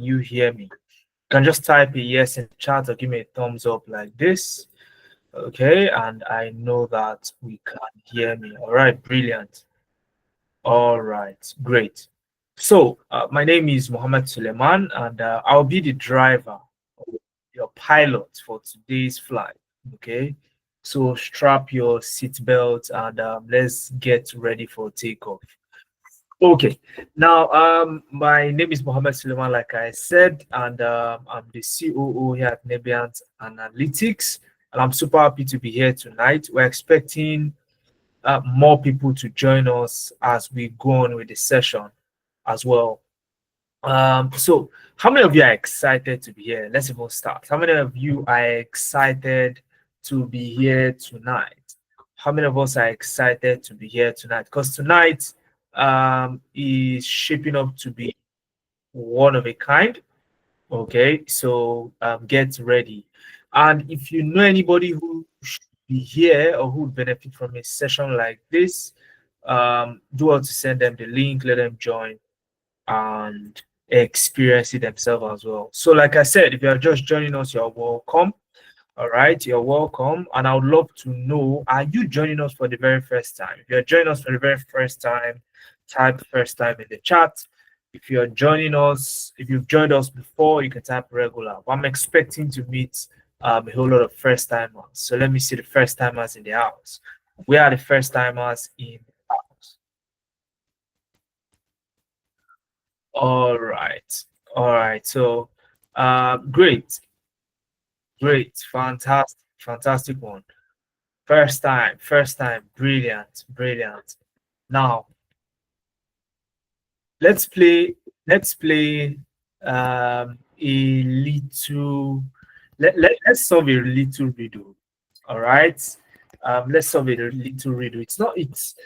You hear me? You can just type a yes in the chat or give me a thumbs up like this. Okay, and I know that we can hear me. All right, brilliant. All right, great. So, my name is Mohammed Suleiman, and I'll be the driver, your pilot for today's flight. Okay, so strap your seatbelt and let's get ready for takeoff. Okay, now my name is Mohammed Suleiman, like I said, and I'm the COO here at Nebiant Analytics, and I'm super happy to be here tonight. We're expecting more people to join us as we go on with the session as well. So how many of you are excited to be here? Let's even start. How many of you are excited to be here tonight? How many of us are excited to be here tonight? Because tonight is shaping up to be one of a kind. Okay, so get ready. And if you know anybody who should be here or who would benefit from a session like this, do well to send them the link, let them join and experience it themselves as well. So, like I said, if you are just joining us, you're welcome. All right, you're welcome. And I would love to know, are you joining us for the very first time? If you're joining us for the very first time, type first time in the chat. If you're joining us, if you've joined us before, you can type regular. I'm expecting to meet a whole lot of first timers. So let me see the first timers in the house. We are the first timers in the house. All right. All right. So great. Great. Fantastic one. First time. Brilliant. Brilliant. Now let's play a little let's solve a little riddle. All right. Let's solve a little riddle. It's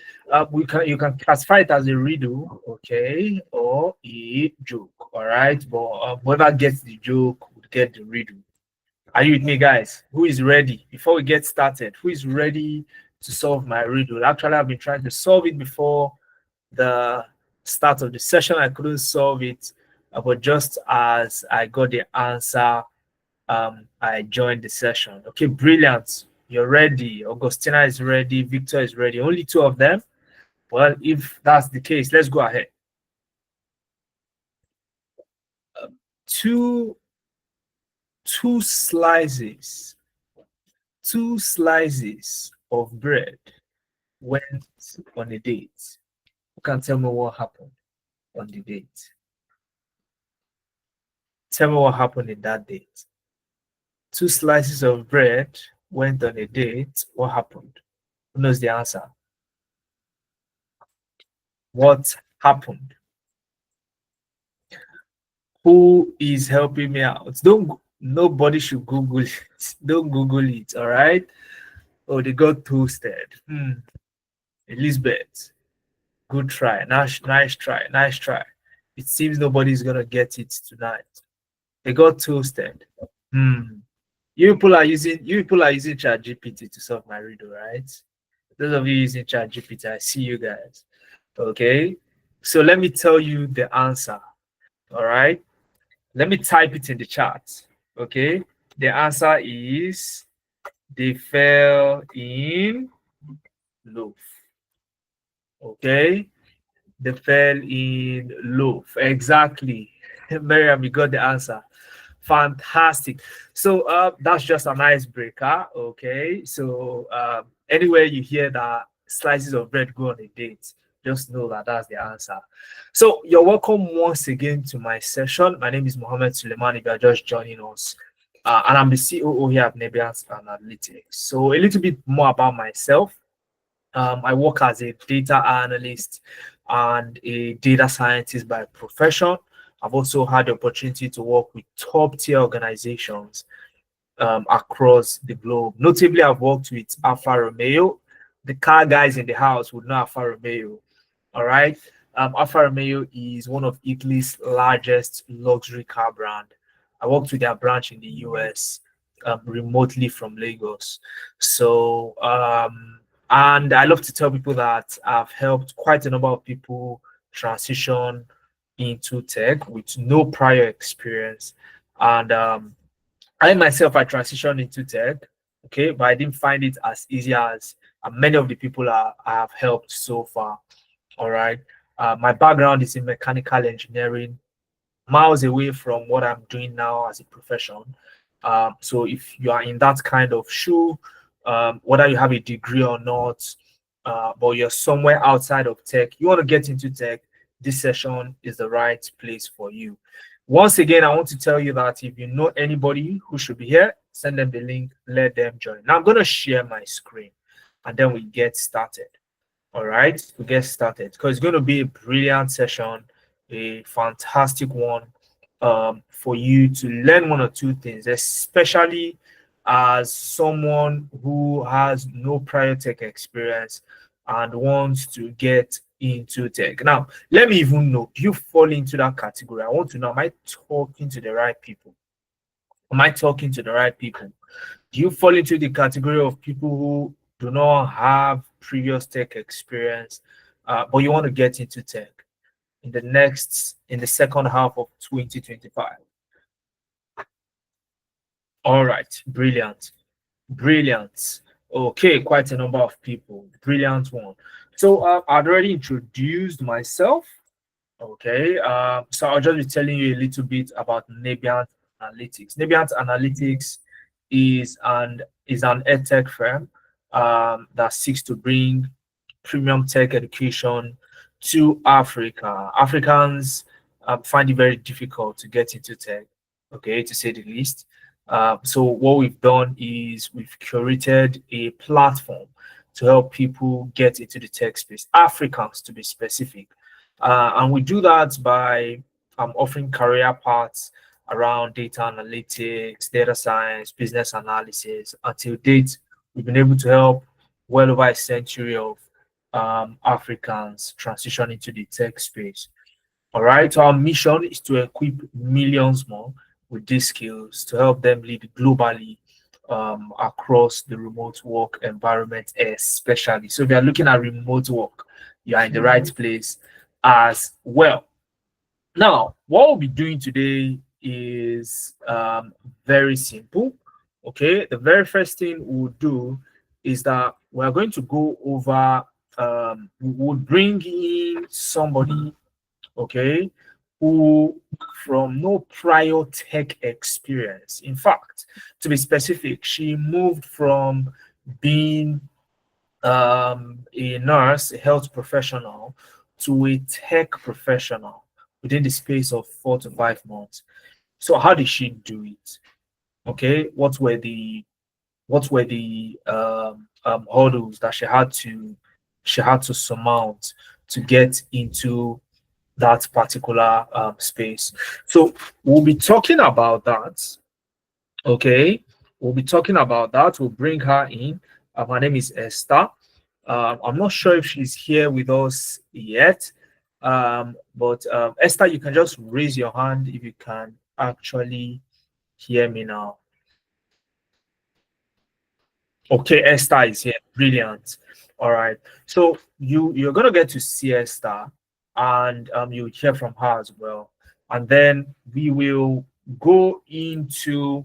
you can classify it as a riddle, okay, or a joke. All right, but whoever gets the joke would get the riddle. Are you with me, guys? Who is ready? Before we get started, who is ready to solve my riddle? Actually, I've been trying to solve it before the start of the session. I couldn't solve it, but just as I got the answer, I joined the session. Okay, brilliant. You're ready. Augustina is ready. Victor is ready. Only two of them. Well, if that's the case, let's go ahead. Two slices of bread went on a date. You can tell me what happened on the date. Tell me what happened in that date. Two slices of bread went on a date. What happened? Who knows the answer? What happened? Who is helping me out? Nobody should Google it. Don't Google it, all right? Oh, they got toasted. Elizabeth, good try. Nice try. It seems nobody's gonna get it tonight. They got toasted. You people are using ChatGPT to solve my riddle, right? Those of you using ChatGPT, I see you guys. Okay, so let me tell you the answer. All right, let me type it in the chat. Okay, the answer is they fell in loaf. Okay, they fell in loaf. Exactly. Miriam, you got the answer. Fantastic. So that's just an icebreaker. Okay, so anywhere you hear that slices of bread go on a date, just know that that's the answer. So you're welcome once again to my session. My name is Mohammed Suleiman. If you're just joining us, and I'm the COO here at Nebiant Analytics. So a little bit more about myself. I work as a data analyst and a data scientist by profession. I've also had the opportunity to work with top tier organizations across the globe. Notably, I've worked with Alfa Romeo. The car guys in the house would know Alfa Romeo. All right. Alfa Romeo is one of Italy's largest luxury car brand. I worked with their branch in the US remotely from Lagos. So, and I love to tell people that I've helped quite a number of people transition into tech with no prior experience. And I myself, I transitioned into tech, okay, but I didn't find it as easy as many of the people I have helped so far. All right. My background is in mechanical engineering, miles away from what I'm doing now as a profession. So if you are in that kind of shoe, whether you have a degree or not, but you're somewhere outside of tech, you want to get into tech, this session is the right place for you. Once again, I want to tell you that if you know anybody who should be here, send them the link, let them join. Now I'm going to share my screen and then we get started. All right, we get started because it's going to be a brilliant session, a fantastic one, for you to learn one or two things, especially as someone who has no prior tech experience and wants to get into tech. Now, let me even know, do you fall into that category? I want to know, am I talking to the right people? Am I talking to the right people? Do you fall into the category of people who do not have previous tech experience, but you want to get into tech in the second half of 2025? All right, brilliant, brilliant. Okay, quite a number of people. Brilliant one. So I'd already introduced myself. Okay, so I'll just be telling you a little bit about Nebiant Analytics. Nebiant Analytics is an edtech firm that seeks to bring premium tech education to Africa. Africans find it very difficult to get into tech, okay, to say the least. So what we've done is we've curated a platform to help people get into the tech space, Africans to be specific. And we do that by offering career paths around data analytics, data science, business analysis. Until date, we've been able to help well over a century of Africans transition into the tech space. All right. So our mission is to equip millions more with these skills to help them lead globally across the remote work environment, especially. So if you're looking at remote work, you are in the right place as well. Now, what we'll be doing today is very simple. Okay, the very first thing we'll do is that we're going to go over, we'll bring in somebody, okay, who from no prior tech experience. In fact, to be specific, she moved from being a nurse, a health professional, to a tech professional within the space of 4 to 5 months. So how did she do it? Okay, what were the hurdles that she had to surmount to get into that particular space? So we'll be talking about that. Okay, we'll be talking about that. We'll bring her in. Her name is Esther. I'm not sure if she's here with us yet, but Esther, you can just raise your hand if you can actually hear me now. Okay, Esther is here. Brilliant. All right. So you're gonna get to see Esther, and you'll hear from her as well. And then go into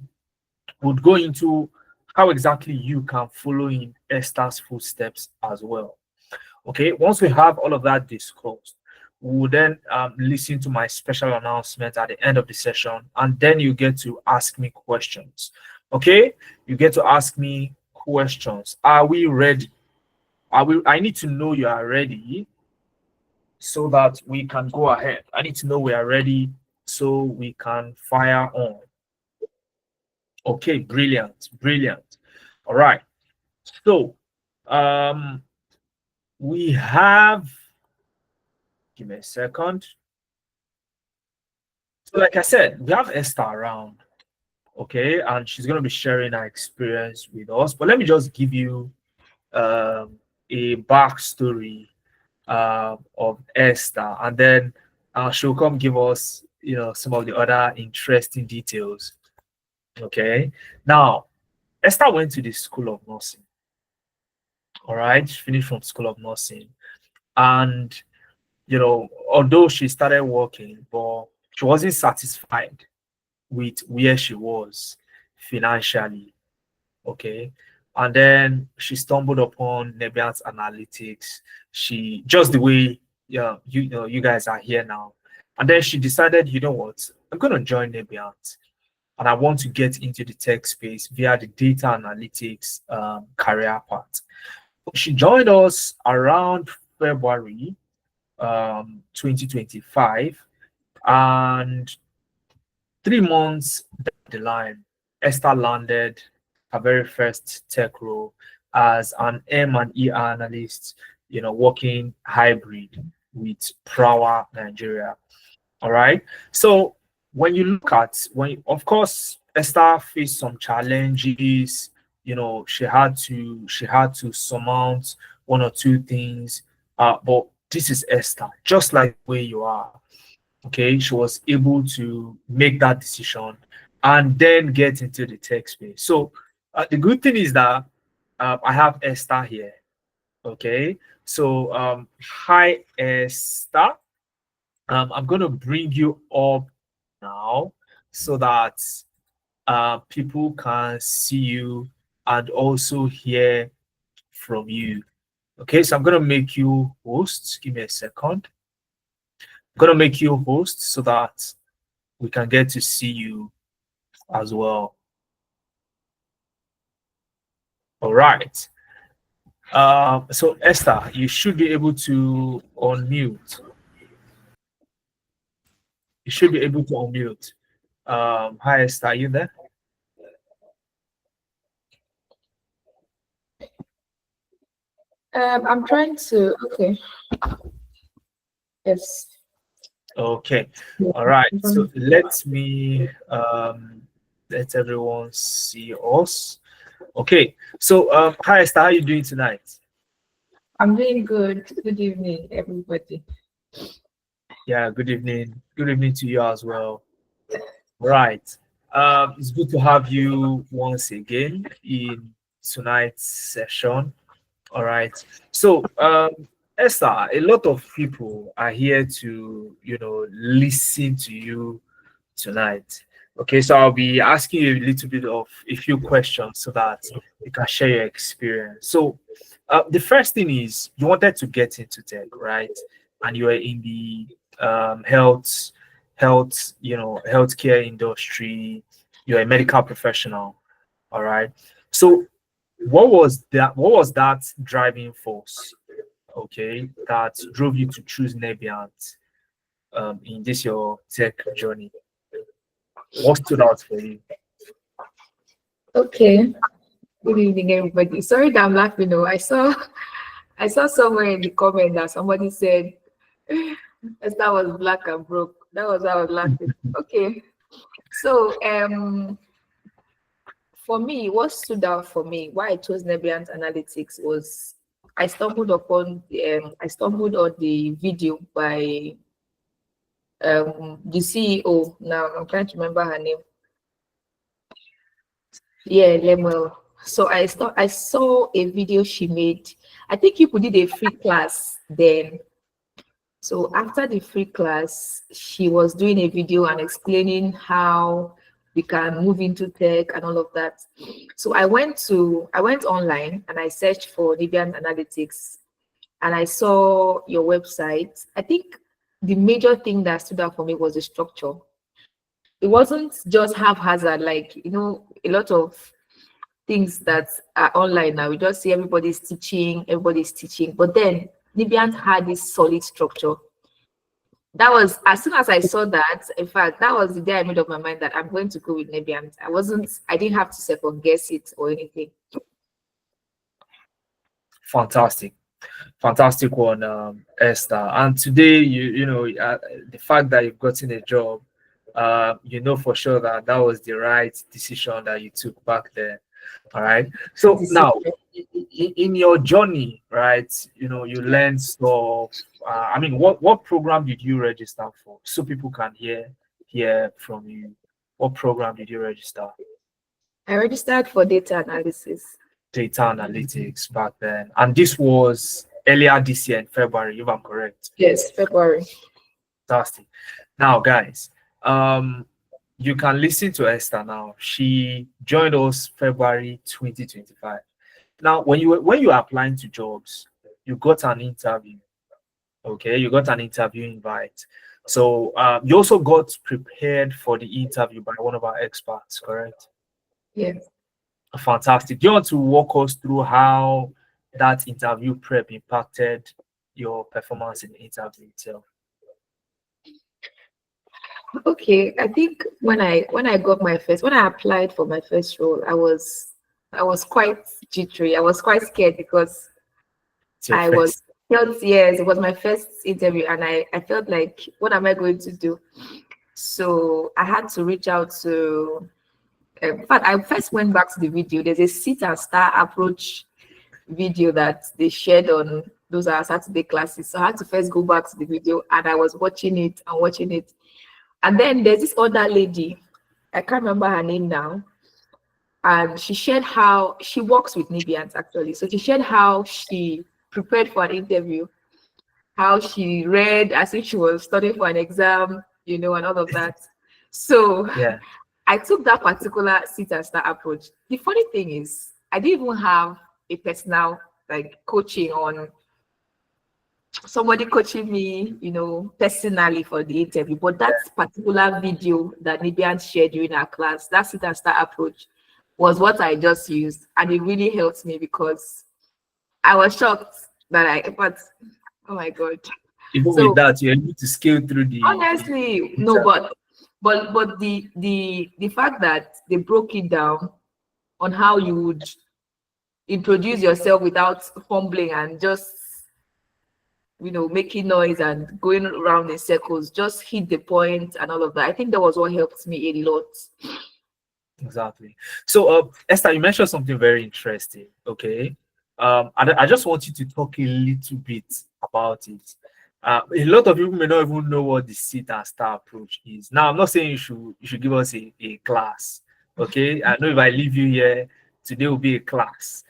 would go into how exactly you can follow in Esther's footsteps as well. Okay, once we have all of that discussed, we will then listen to my special announcement at the end of the session, and then you get to ask me questions. Okay, you get to ask me questions. Are we ready? I need to know you are ready so that we can go ahead. I need to know we are ready so we can fire on. Okay, brilliant, brilliant. All right. So we have, give me a second. So like I said, we have Esther around, okay, and she's going to be sharing her experience with us. But let me just give you a backstory of Esther, and then she'll come give us, some of the other interesting details. Okay, now Esther went to the School of Nursing. All right, she finished from School of Nursing, and although she started working, but she wasn't satisfied with where she was financially. Okay. And then she stumbled upon Nebiant Analytics. She just the way you guys are here now. And then she decided, you know what, I'm gonna join Nebiant and I want to get into the tech space via the data analytics career path. She joined us around February 2025, and 3 months down the line, Esther landed her very first tech role as an M&E analyst, working hybrid with Prawa Nigeria. All right. So when you look at of course, Esther faced some challenges. She had to surmount one or two things. But this is Esther, just like where you are. Okay, she was able to make that decision and then get into the tech space. So the good thing is that I have Esther here. Okay, so hi Esther. I'm going to bring you up now so that people can see you and also hear from you. Okay, so I'm going to make you host. Give me a second. I'm going to make you host so that we can get to see you as well. All right. So Esther, you should be able to unmute. You should be able to unmute. Hi Esther, are you there? I'm trying to. Okay. Yes. Okay. All right. So let me let everyone see us. Okay. So hi Esther, how are you doing tonight? I'm doing good. Good evening, everybody. Yeah, good evening. Good evening to you as well. Right. It's good to have you once again in tonight's session. All right. So, Esther, a lot of people are here to, listen to you tonight. Okay, so I'll be asking you a little bit of a few questions so that you can share your experience. So, the first thing is you wanted to get into tech, right? And you are in the healthcare industry. You're a medical professional, all right. So, what was that driving force, okay, that drove you to choose Nebiant in this your tech journey? What stood out for you? Okay. Good evening, everybody. Sorry that I'm laughing. No, I saw somewhere in the comment that somebody said Esther was black and broke. That was why I was laughing. Okay. So for me, what stood out for me, why I chose Nebiant Analytics was I stumbled on the video by the CEO. Now I'm trying to remember her name. Yeah, Lemuel. So I saw a video she made. I think people did a free class then. So after the free class, she was doing a video and explaining how we can move into tech and all of that. So I went online and I searched for Nebiant Analytics and I saw your website. I think the major thing that stood out for me was the structure. It wasn't just haphazard, like a lot of things that are online now. We just see everybody's teaching, but then Nebiant had this solid structure. That was as soon as I saw that. In fact, that was the day I made up my mind that I'm going to go with Nebiant. I didn't have to second guess it or anything. Fantastic one, Esther. And today, the fact that you've gotten a job, you know for sure that that was the right decision that you took back there. All right. So now, in your journey, right, you learned stuff. I mean, what program did you register for, so people can hear from you? What program did you register? I registered for data analysis. Data analytics back then, and this was earlier this year in February, if I'm correct. Yes, February. Fantastic. Now, guys, you can listen to Esther now. She joined us February 2025. Now, when you are applying to jobs, you got an interview. Okay, you got an interview invite. So you also got prepared for the interview by one of our experts, correct? Yes. Fantastic. Do you want to walk us through how that interview prep impacted your performance in the interview itself? Okay, I think when I applied for my first role, I was quite jittery. I was quite scared because I was felt yes, it was my first interview, and I felt like, what am I going to do? So I had to reach out to. In fact, I first went back to the video. There's a sit and start approach video that they shared on those are Saturday classes. So I had to first go back to the video, and I was watching it and watching it. And then there's this other lady, I can't remember her name now, and she shared how she works with Nibians actually. So she shared how she prepared for an interview, how she read as if she was studying for an exam, and all of that. So yeah, I took that particular sit and start approach. The funny thing is, I didn't even have a personal coaching on somebody coaching me, personally for the interview. But that particular video that Nibian shared during our class, that sit and start approach, was what I just used, and it really helped me because I was shocked that but oh my god. Even with that, you're able to scale through the honestly, no, but the fact that they broke it down on how you would introduce yourself without fumbling and just making noise and going around in circles, just hit the point and all of that. I think that was what helped me a lot. Exactly. So Esther, you mentioned something very interesting. Okay. I just want you to talk a little bit about it. A lot of people may not even know what the sit and start approach is. Now, I'm not saying you should give us a class. Okay. I know if I leave you here, today will be a class.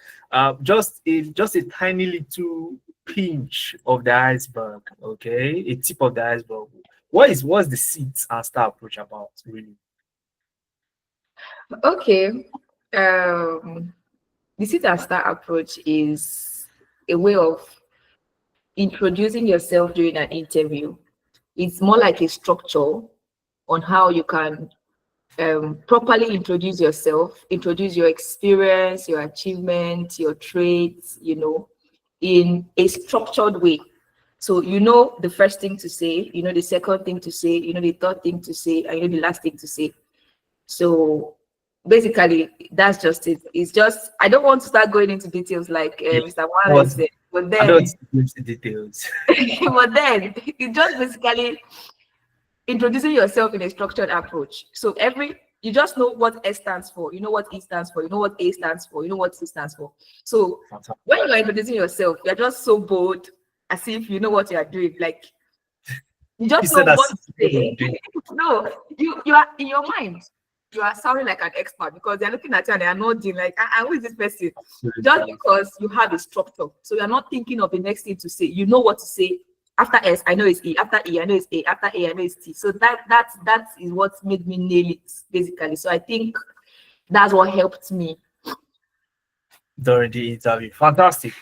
Just a tiny little pinch of the iceberg. Okay, a tip of the iceberg. What's the sit and start approach about, really? Okay. The sit and start approach is a way of introducing yourself during an interview. It's more like a structure on how you can properly introduce yourself, introduce your experience, your achievements, your traits, in a structured way. So the first thing to say, the second thing to say, the third thing to say, and the last thing to say. So basically, that's just it. It's just, I don't want to start going into details like Mr. Warren said, but then I don't into details. but then it's just basically introducing yourself in a structured approach. So you just know what S stands for, you know what E stands for, you know what A stands for, you know what C stands for. So when you're introducing yourself, you're just so bold, as if you know what you are doing. Like you just know what to say. No, you are in your mind. You are sounding like an expert because they're looking at you and they are nodding like, who is this person? Just because you have a structure. So you're not thinking of the next thing to say. You know what to say. After S, I know it's E. After E, I know it's A. After A, I know it's T. So that is what made me nail it, basically. So I think that's what helped me during the interview. Fantastic.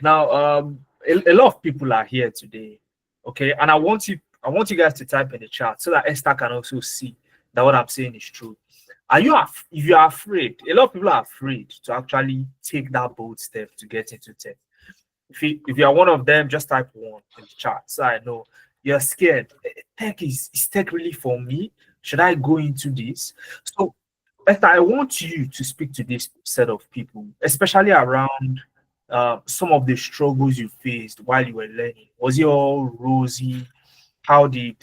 Now, a lot of people are here today, okay, and I want you guys to type in the chat so that Esther can also see that what I'm saying is true. If you are afraid, a lot of people are afraid to actually take that bold step to get into tech. If you are one of them, just type 1 in the chat so I know you're scared. Is tech really for me? Should I go into this? So Esther, I want you to speak to this set of people, especially around some of the struggles you faced while you were learning. Was it all rosy? How did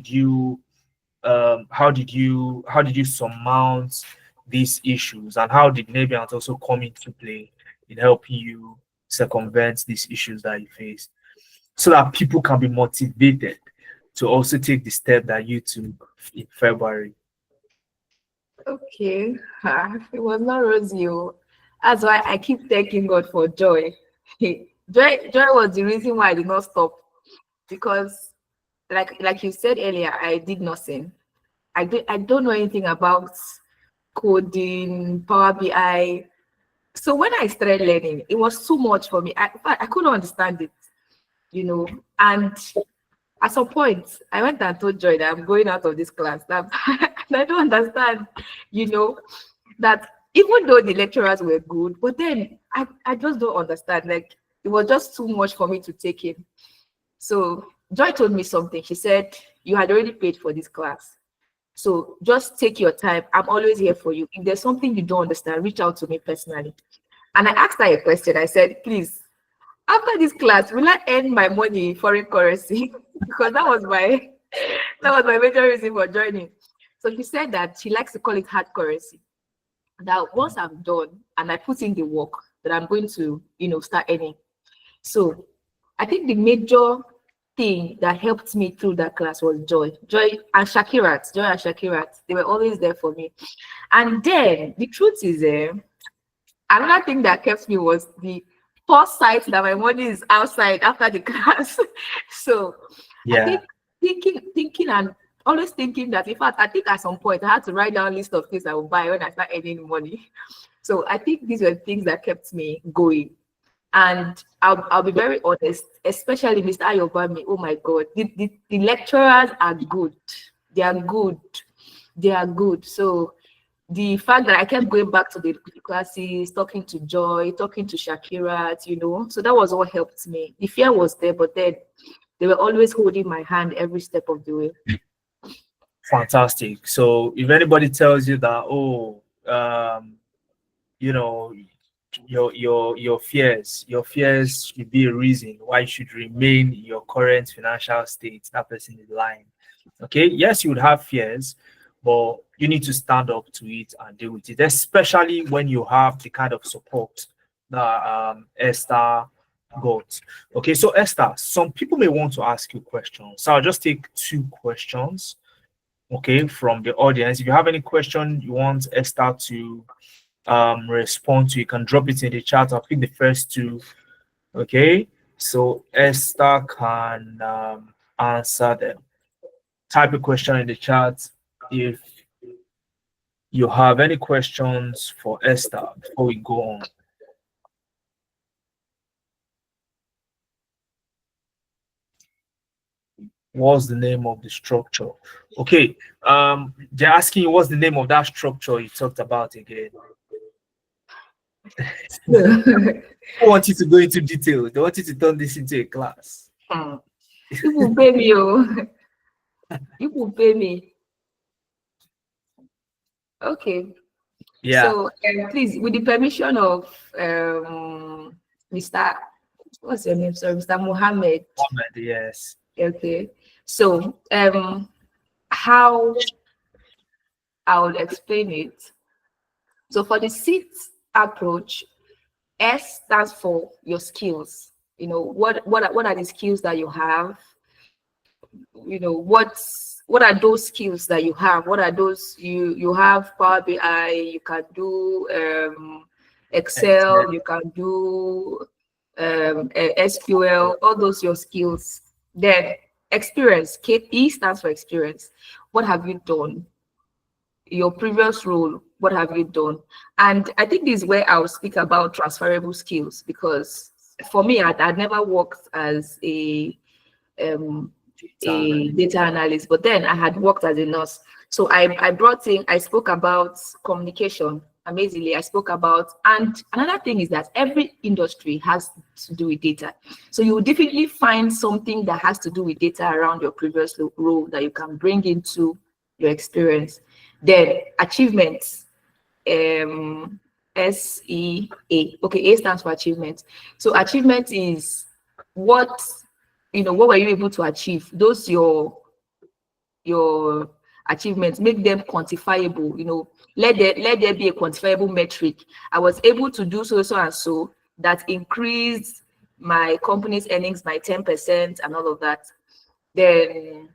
you surmount these issues, and how did Nebiant also come into play in helping you circumvent these issues that you face, so that people can be motivated to also take the step that you took in February? Okay, it was not rosy. That's why I keep thanking God for joy. Joy was the reason why I did not stop, because like you said earlier, I did nursing. I don't know anything about coding, Power BI. So when I started learning, it was too much for me. I couldn't understand it, And at some point, I went and told Joy that I'm going out of this class. That I don't understand, that even though the lecturers were good, but then I just don't understand. Like, it was just too much for me to take in. So Joy told me something. She said, you had already paid for this class, so just take your time. I'm always here for you. If there's something you don't understand, reach out to me personally. And I asked her a question. I said, please, after this class, will I earn my money in foreign currency? Because that was my major reason for joining. So she said that she likes to call it hard currency. That once I'm done and I put in the work, that I'm going to, start earning. So I think the major thing that helped me through that class was Joy and Shakirat. They were always there for me. And then the truth is, another thing that kept me was the foresight that my money is outside after the class. So Yeah. I think thinking and always thinking that, in fact, I think at some point I had to write down a list of things I would buy when I start earning money. So I think these were things that kept me going. And I'll be very honest, especially Mr. Ayobami. Oh my God, the lecturers are good. They are good. They are good. So the fact that I kept going back to the classes, talking to Joy, talking to Shakira, so that was what helped me. The fear was there, but then they were always holding my hand every step of the way. Fantastic. So if anybody tells you that, your fears should be a reason why you should remain in your current financial state, that person is lying. Okay, yes, you would have fears, but you need to stand up to it and deal with it, especially when you have the kind of support that Esther got. Okay, so Esther, some people may want to ask you questions, so I'll just take 2 questions, okay, from the audience. If you have any question you want Esther to respond to, you can drop it in the chat. I'll pick the first 2. Okay, so Esther can answer them. Type a question in the chat if you have any questions for Esther before we go on. What's the name of the structure? Okay, they're asking you what's the name of that structure you talked about again. I want you to go into detail. They want you to turn this into a class. You will pay me. You will pay me. Okay. Yeah. So please, with the permission of Mr. What's your name? Sorry, Mr. Mohammed. Mohammed, yes. Okay. So how I will explain it. So for the SEET approach, S stands for your skills. What are the skills that you have? What are those skills that you have? What are those you have? Power BI, you can do Excel, you can do SQL, all those your skills. Then experience, KE stands for experience. What have you done? Your previous role, what have you done? And I think this is where I'll speak about transferable skills, because for me, I'd never worked as a data analyst, but then I had worked as a nurse. So I spoke about communication. Amazingly, I spoke about, and another thing is that every industry has to do with data. So you will definitely find something that has to do with data around your previous role that you can bring into your experience. Then achievements, SEA. Okay, A stands for achievement. So achievement is what were you able to achieve? Those your achievements, make them quantifiable. Let there be a quantifiable metric. I was able to do so and so that increased my company's earnings by 10% and all of that. Then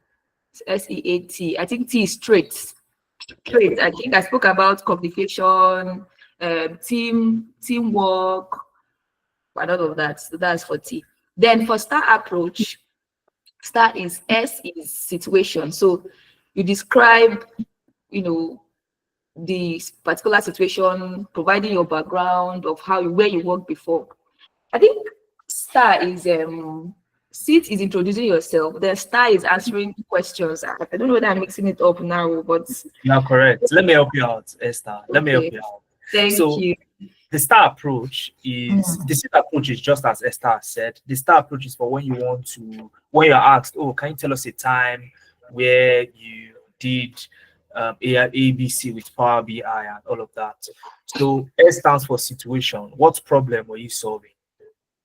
SEAT, I think T is traits. I think I spoke about communication, teamwork, and all of that. So that's for T. Then for star approach, star is S is situation. So you describe, you know, the particular situation, providing your background of how where you worked before. I think star is seat is introducing yourself. Then star is answering questions. I don't know whether I'm mixing it up now, but You are correct. Let me help you out, Esther. Let me help okay. you out. Thank you. The star approach is the star approach is just as Esther said. The star approach is for when you want to, when you're asked, oh, can you tell us a time where you did ABC with Power BI and all of that. So S stands for situation. What problem were you solving?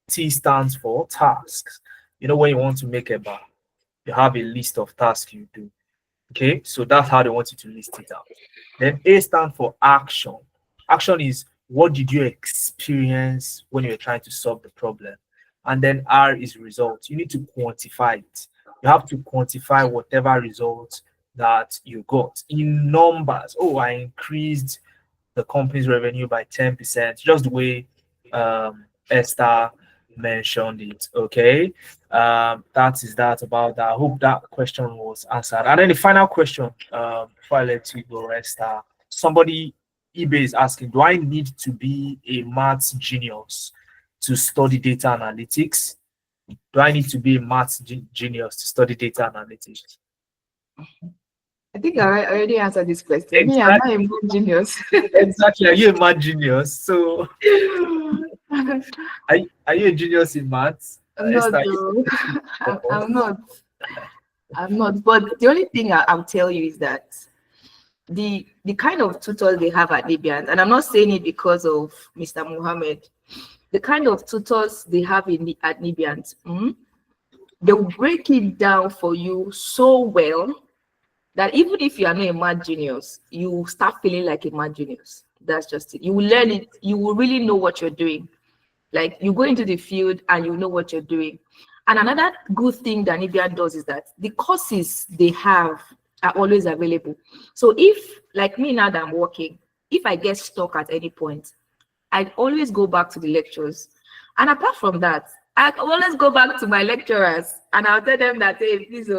T stands for tasks. You know, when you want to make a bar, you have a list of tasks you do. Okay, so that's how they want you to list it out. Then A stands for action. Action is what did you experience when you were trying to solve the problem? And then R is result. You need to quantify it. You have to quantify whatever result that you got in numbers. Oh, I increased the company's revenue by 10%, just the way Esther mentioned it. Okay, that is that about that. I hope that question was answered. And then the final question, before I let you go, Esther, somebody eBay is asking, do I need to be a maths genius to study data analytics? Do I need to be a maths genius to study data analytics? I think I already answered this question. Exactly. Me, I'm not a math genius. Exactly. Are you a math genius? So are you a genius in maths? I'm not, though. I'm not. I'm not. But the only thing I'll tell you is that the kind of tutors they have at Libyans, and I'm not saying it because of Mr. Mohammed, the kind of tutors they have at Libyans, they'll break it down for you so well that even if you are not a mad genius, you start feeling like a mad genius. That's just it. You will learn it. You will really know what you're doing. Like you go into the field and you know what you're doing. And another good thing that Nibia does is that the courses they have are always available. So if, like me now that I'm working, if I get stuck at any point, I'd always go back to the lectures. And apart from that, I always go back to my lecturers and I'll tell them that, hey, please,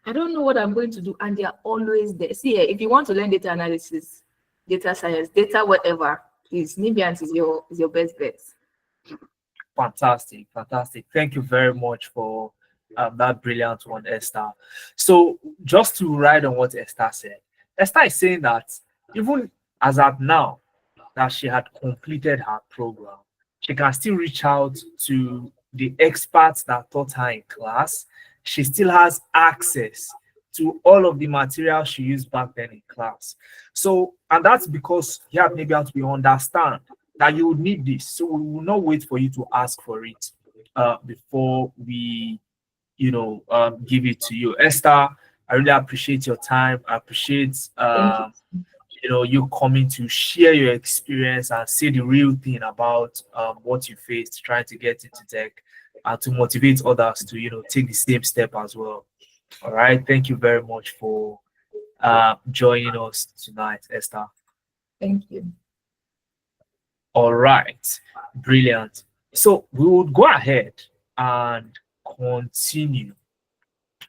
I don't know what I'm going to do. And they are always there. See, if you want to learn data analysis, data science, data whatever, please, Nibians is your best bet. Fantastic, fantastic. Thank you very much for that brilliant one, Esther. So just to ride on what Esther said, Esther is saying that even as at now that she had completed her program, she can still reach out to the experts that taught her in class. She still has access to all of the material she used back then in class. So, and that's because you have maybe we understand that you would need this. So we will not wait for you to ask for it before we, give it to you. Esther, I really appreciate your time. I appreciate, you coming to share your experience and say the real thing about what you faced trying to get into tech and to motivate others to, take the same step as well. All right. Thank you very much for joining us tonight, Esther. Thank you. All right. Brilliant. So we would go ahead and continue.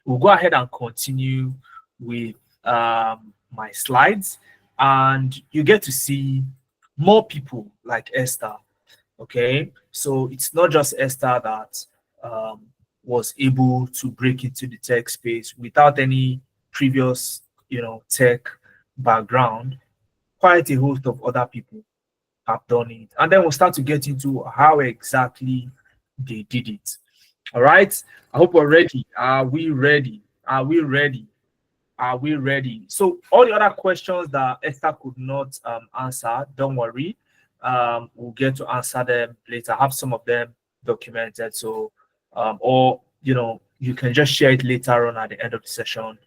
We'll go ahead and continue with my slides, and you get to see more people like Esther. Okay. So it's not just Esther that was able to break into the tech space without any previous, tech background. Quite a host of other people have done it. And then we'll start to get into how exactly they did it. All right. I hope we're ready. Are we ready? Are we ready? Are we ready? So all the other questions that Esther could not answer, don't worry. We'll get to answer them later. I have some of them documented. So, or, you can just share it later on at the end of the session.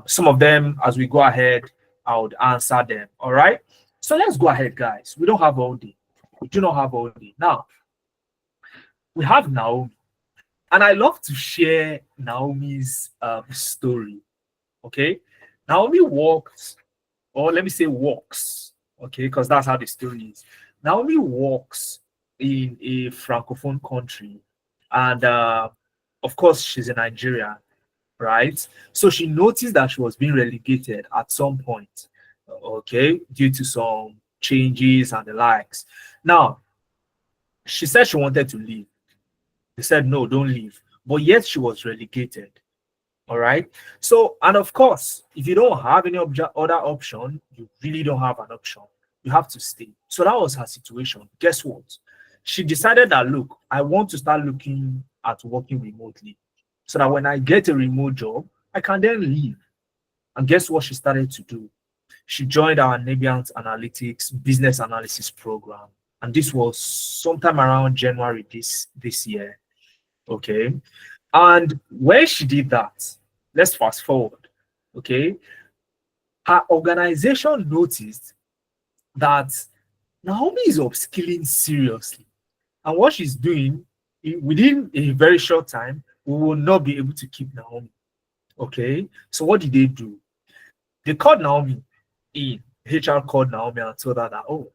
Some of them, as we go ahead, I would answer them. All right. So let's go ahead, guys. We don't have all day. We do not have all day. Now, we have Naomi. And I love to share Naomi's story. Okay. Naomi walked, or let me say walks. Okay. Because that's how the story is. Naomi walks in a francophone country, and of course she's a Nigerian, right? So she noticed that she was being relegated at some point, okay, due to some changes and the likes. Now, she said she wanted to leave. They said, no, don't leave. But yet she was relegated. All right. So, and of course, if you don't have any other option, you really don't have an option. You have to stay. So that was her situation. Guess what? She decided that, look, I want to start looking at working remotely so that when I get a remote job, I can then leave. And guess what she started to do? She joined our Nebiant Analytics business analysis program. And this was sometime around January this year. Okay. And when she did that, let's fast forward. Okay. Her organization noticed that Naomi is upskilling seriously. And what she's doing within a very short time, we will not be able to keep Naomi. Okay. So what did they do? They called Naomi in. HR called Naomi and told her that, oh,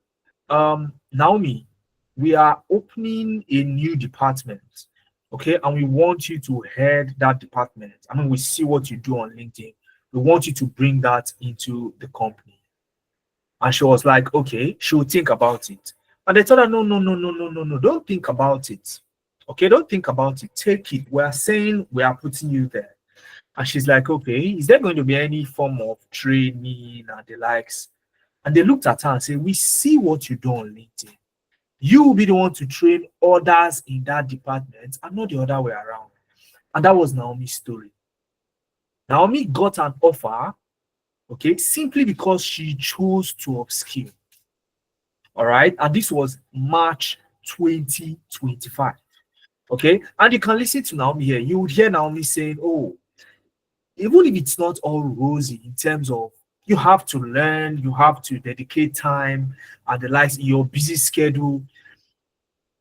Naomi, we are opening a new department. Okay, and we want you to head that department. I mean, we see what you do on LinkedIn. We want you to bring that into the company. And she was like, okay, she will think about it. And they told her, no, no, no, no, no, no, no, don't think about it. Okay, don't think about it. Take it. We are saying we are putting you there. And she's like, okay, is there going to be any form of training and the likes? And they looked at her and said, we see what you do on LinkedIn. You will be the one to train others in that department and not the other way around. And that was Naomi's story. Naomi got an offer, okay, simply because she chose to upskill. All right. And this was March 2025. Okay. And you can listen to Naomi here. You would hear Naomi saying, oh, even if it's not all rosy in terms of you have to learn, you have to dedicate time and the likes in your busy schedule,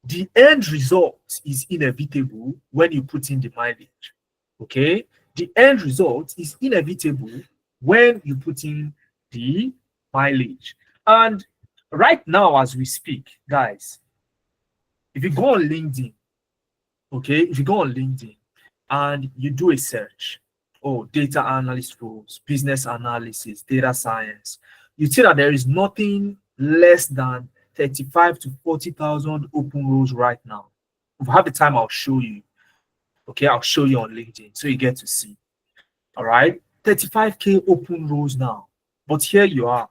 the end result is inevitable when you put in the mileage. Okay, the end result is inevitable when you put in the mileage. And right now, as we speak, guys, if you go on LinkedIn, okay, if you go on LinkedIn and you do a search, oh, data analyst roles, business analysis, data science, you see that there is nothing less than 35 to 40,000 open roles right now. If I have the time, I'll show you. Okay, I'll show you on LinkedIn so you get to see. All right, 35K open roles now. But here you are.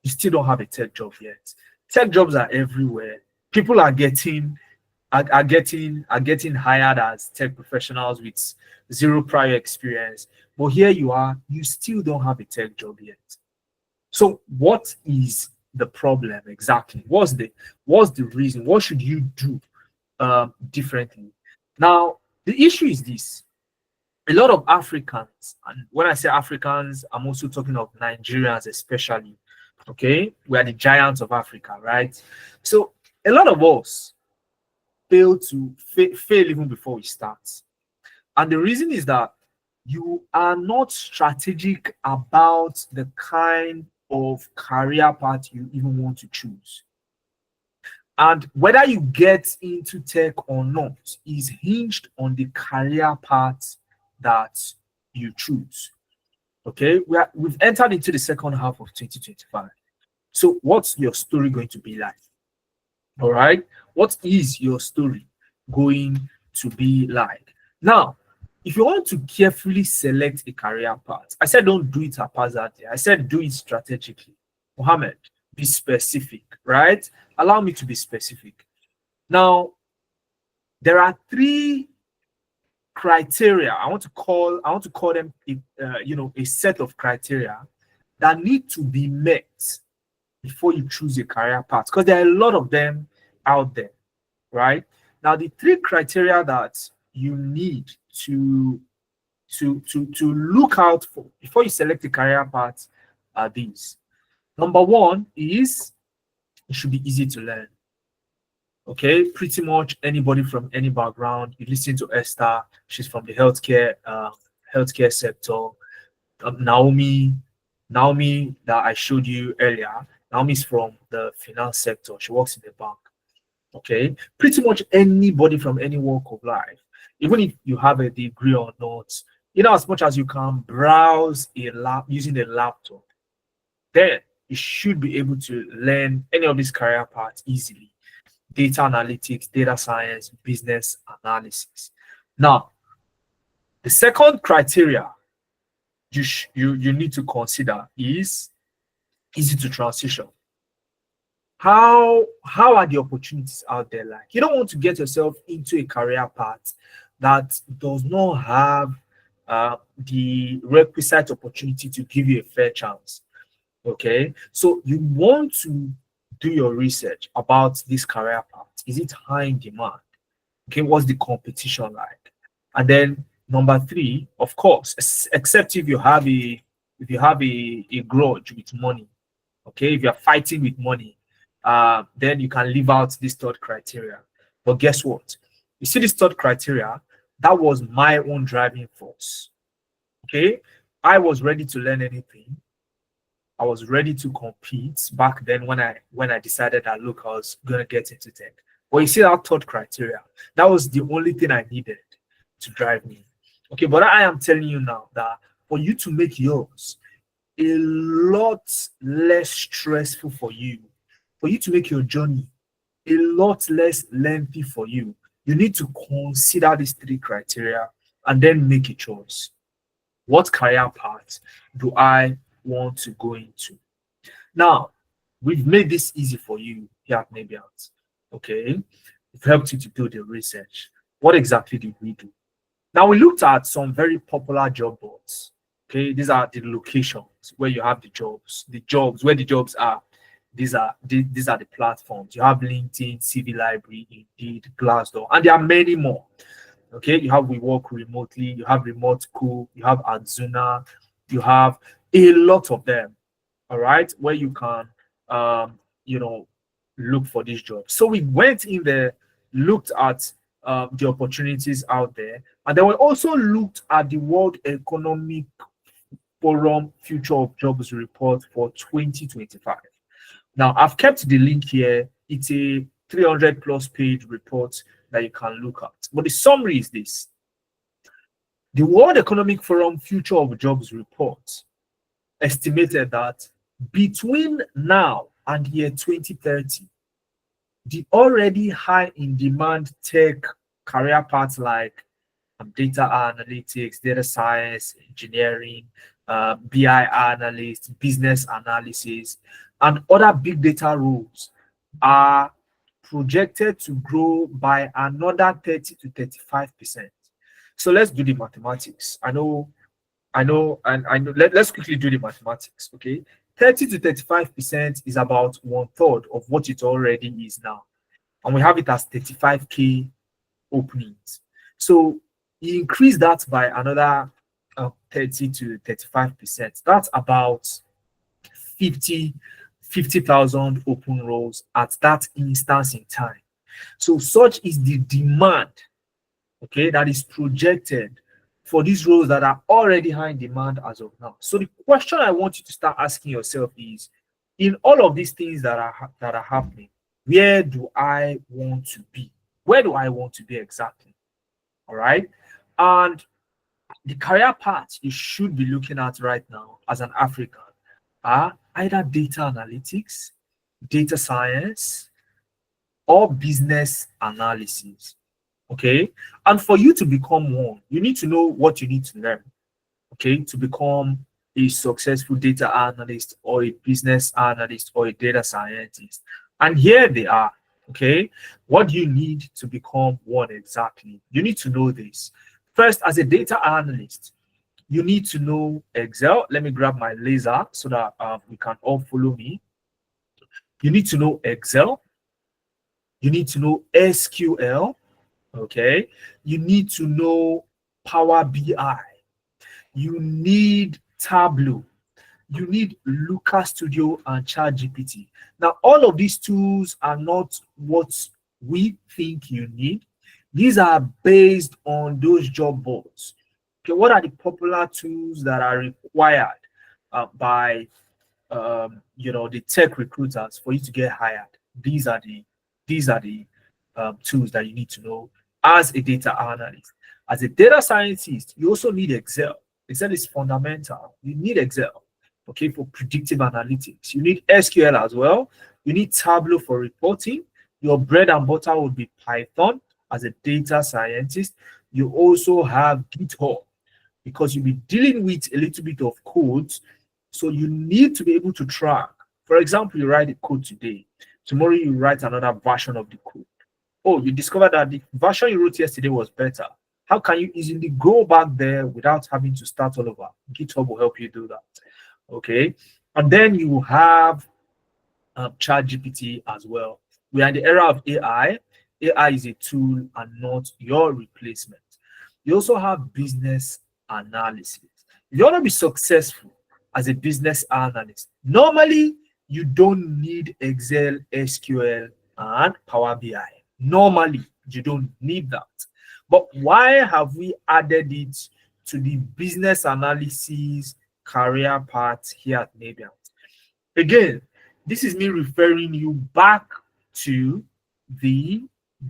You still don't have a tech job yet. Tech jobs are everywhere. People are getting hired as tech professionals with zero prior experience. But here you are, you still don't have a tech job yet. So what is the problem exactly? What's the reason? What should you do differently? Now, the issue is this. A lot of Africans, and when I say Africans, I'm also talking of Nigerians especially, okay? We are the giants of Africa, right? So a lot of us fail even before we start. And the reason is that you are not strategic about the kind of career path you even want to choose. And whether you get into tech or not is hinged on the career path that you choose. Okay, we've entered into the second half of 2025. So what's your story going to be like? All right, what is your story going to be like? Now, if you want to carefully select a career path, I said don't do it haphazardly. I said do it strategically. Mohammed, be specific, right? Allow me to be specific. Now, there are three criteria. I want to call them a set of criteria that need to be met before you choose a career path, because there are a lot of them out there, right? Now, the three criteria that you need to look out for before you select a career path are these. Number one is it should be easy to learn. Okay, pretty much anybody from any background. You listen to Esther, she's from the healthcare sector. Naomi that I showed you earlier, Naomi's from the finance sector. She works in the bank. Okay, pretty much anybody from any walk of life, even if you have a degree or not, as much as you can browse a lap using a laptop, then you should be able to learn any of these career paths easily. Data analytics, data science, business analysis. Now, the second criteria you need to consider is easy to transition. How are the opportunities out there like? You don't want to get yourself into a career path that does not have the requisite opportunity to give you a fair chance. Okay, so you want to do your research about this career path. Is it high in demand? Okay, what's the competition like? And then number three, of course, except if you have a grudge with money. Okay, if you're fighting with money, then you can leave out this third criteria. But guess what? You see this third criteria, that was my own driving force. Okay, I was ready to learn anything. I was ready to compete back then when I decided that look, I was gonna get into tech. But you see that third criteria, that was the only thing I needed to drive me. Okay, but I am telling you now that for you to make yours a lot less stressful for you to make your journey a lot less lengthy for you, you need to consider these three criteria and then make a choice. What career path do I want to go into? Now, we've made this easy for you here at Nabiat. Okay, we've helped you to do the research. What exactly did we do? Now, we looked at some very popular job boards. Okay, these are the locations where you have the jobs where the jobs are. These are the platforms. You have LinkedIn, CV Library, Indeed, Glassdoor, and there are many more. Okay, you have We Work Remotely, you have Remote School, you have Azuna, you have a lot of them. All right, where you can look for this job. So we went in there, looked at the opportunities out there, and then we also looked at the World Economic Forum Future of Jobs report for 2025. Now, I've kept the link here. It's a 300 plus page report that you can look at. But the summary is this. The World Economic Forum Future of Jobs report estimated that between now and year 2030, the already high in demand tech career paths like data analytics, data science, engineering, BI analyst, business analysis, and other big data roles are projected to grow by another 30 to 35%. So let's do the mathematics. I know. Let's quickly do the mathematics. Okay, 30 to 35% is about 1/3 of what it already is now, and we have it as 35K openings. So you increase that by another 30 to 35%. That's about 50,000 open roles at that instance in time. So such is the demand, okay, that is projected for these roles that are already high in demand as of now. So the question I want you to start asking yourself is, in all of these things that are happening, where do I want to be? Where do I want to be exactly? All right. And the career path you should be looking at right now as an African are either data analytics, data science, or business analysis. Okay. And for you to become one, you need to know what you need to learn. Okay. To become a successful data analyst or a business analyst or a data scientist. And here they are. Okay. What do you need to become one exactly? You need to know this. First, as a data analyst, you need to know Excel. Let me grab my laser so that you can all follow me. You need to know Excel. You need to know SQL. Okay. You need to know Power BI. You need Tableau. You need Looker Studio and ChatGPT. Now, all of these tools are not what we think you need. These are based on those job boards. Okay, what are the popular tools that are required by the tech recruiters for you to get hired? These are the tools that you need to know as a data analyst. As a data scientist, you also need Excel. Excel is fundamental. You need Excel, okay, for predictive analytics. You need SQL as well. You need Tableau for reporting. Your bread and butter would be Python as a data scientist. You also have GitHub because you'll be dealing with a little bit of code. So you need to be able to track. For example, you write a code today. Tomorrow you write another version of the code. Oh, you discovered that the version you wrote yesterday was better. How can you easily go back there without having to start all over? GitHub will help you do that. Okay. And then you have ChatGPT as well. We are in the era of AI. AI is a tool and not your replacement. You also have business analysis. If you want to be successful as a business analyst, normally you don't need Excel, SQL, and Power BI. Normally, you don't need that. But why have we added it to the business analysis career path here at Nabian? Again, this is me referring you back to the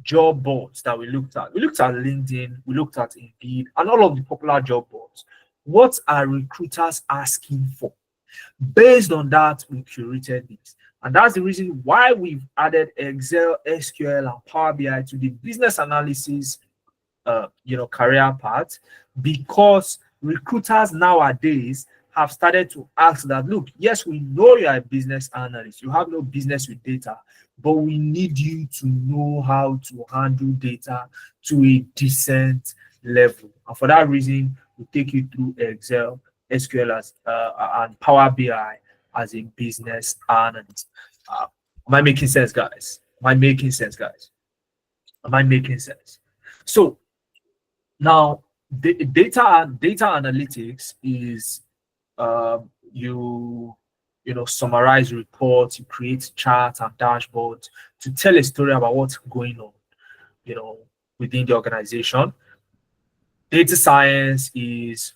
job boards that we looked at. We looked at LinkedIn, we looked at Indeed, and all of the popular job boards. What are recruiters asking for? Based on that, we curated this. And that's the reason why we've added Excel, SQL, and Power BI to the business analysis career path, because recruiters nowadays have started to ask that, look, yes, we know you're a business analyst, you have no business with data, but we need you to know how to handle data to a decent level. And for that reason, we take you through Excel, SQL, and Power BI as a business analyst. Am I making sense, guys? Am I making sense, guys? Am I making sense? So now, the data analytics is you summarize reports, you create charts and dashboards to tell a story about what's going on, within the organization. Data science is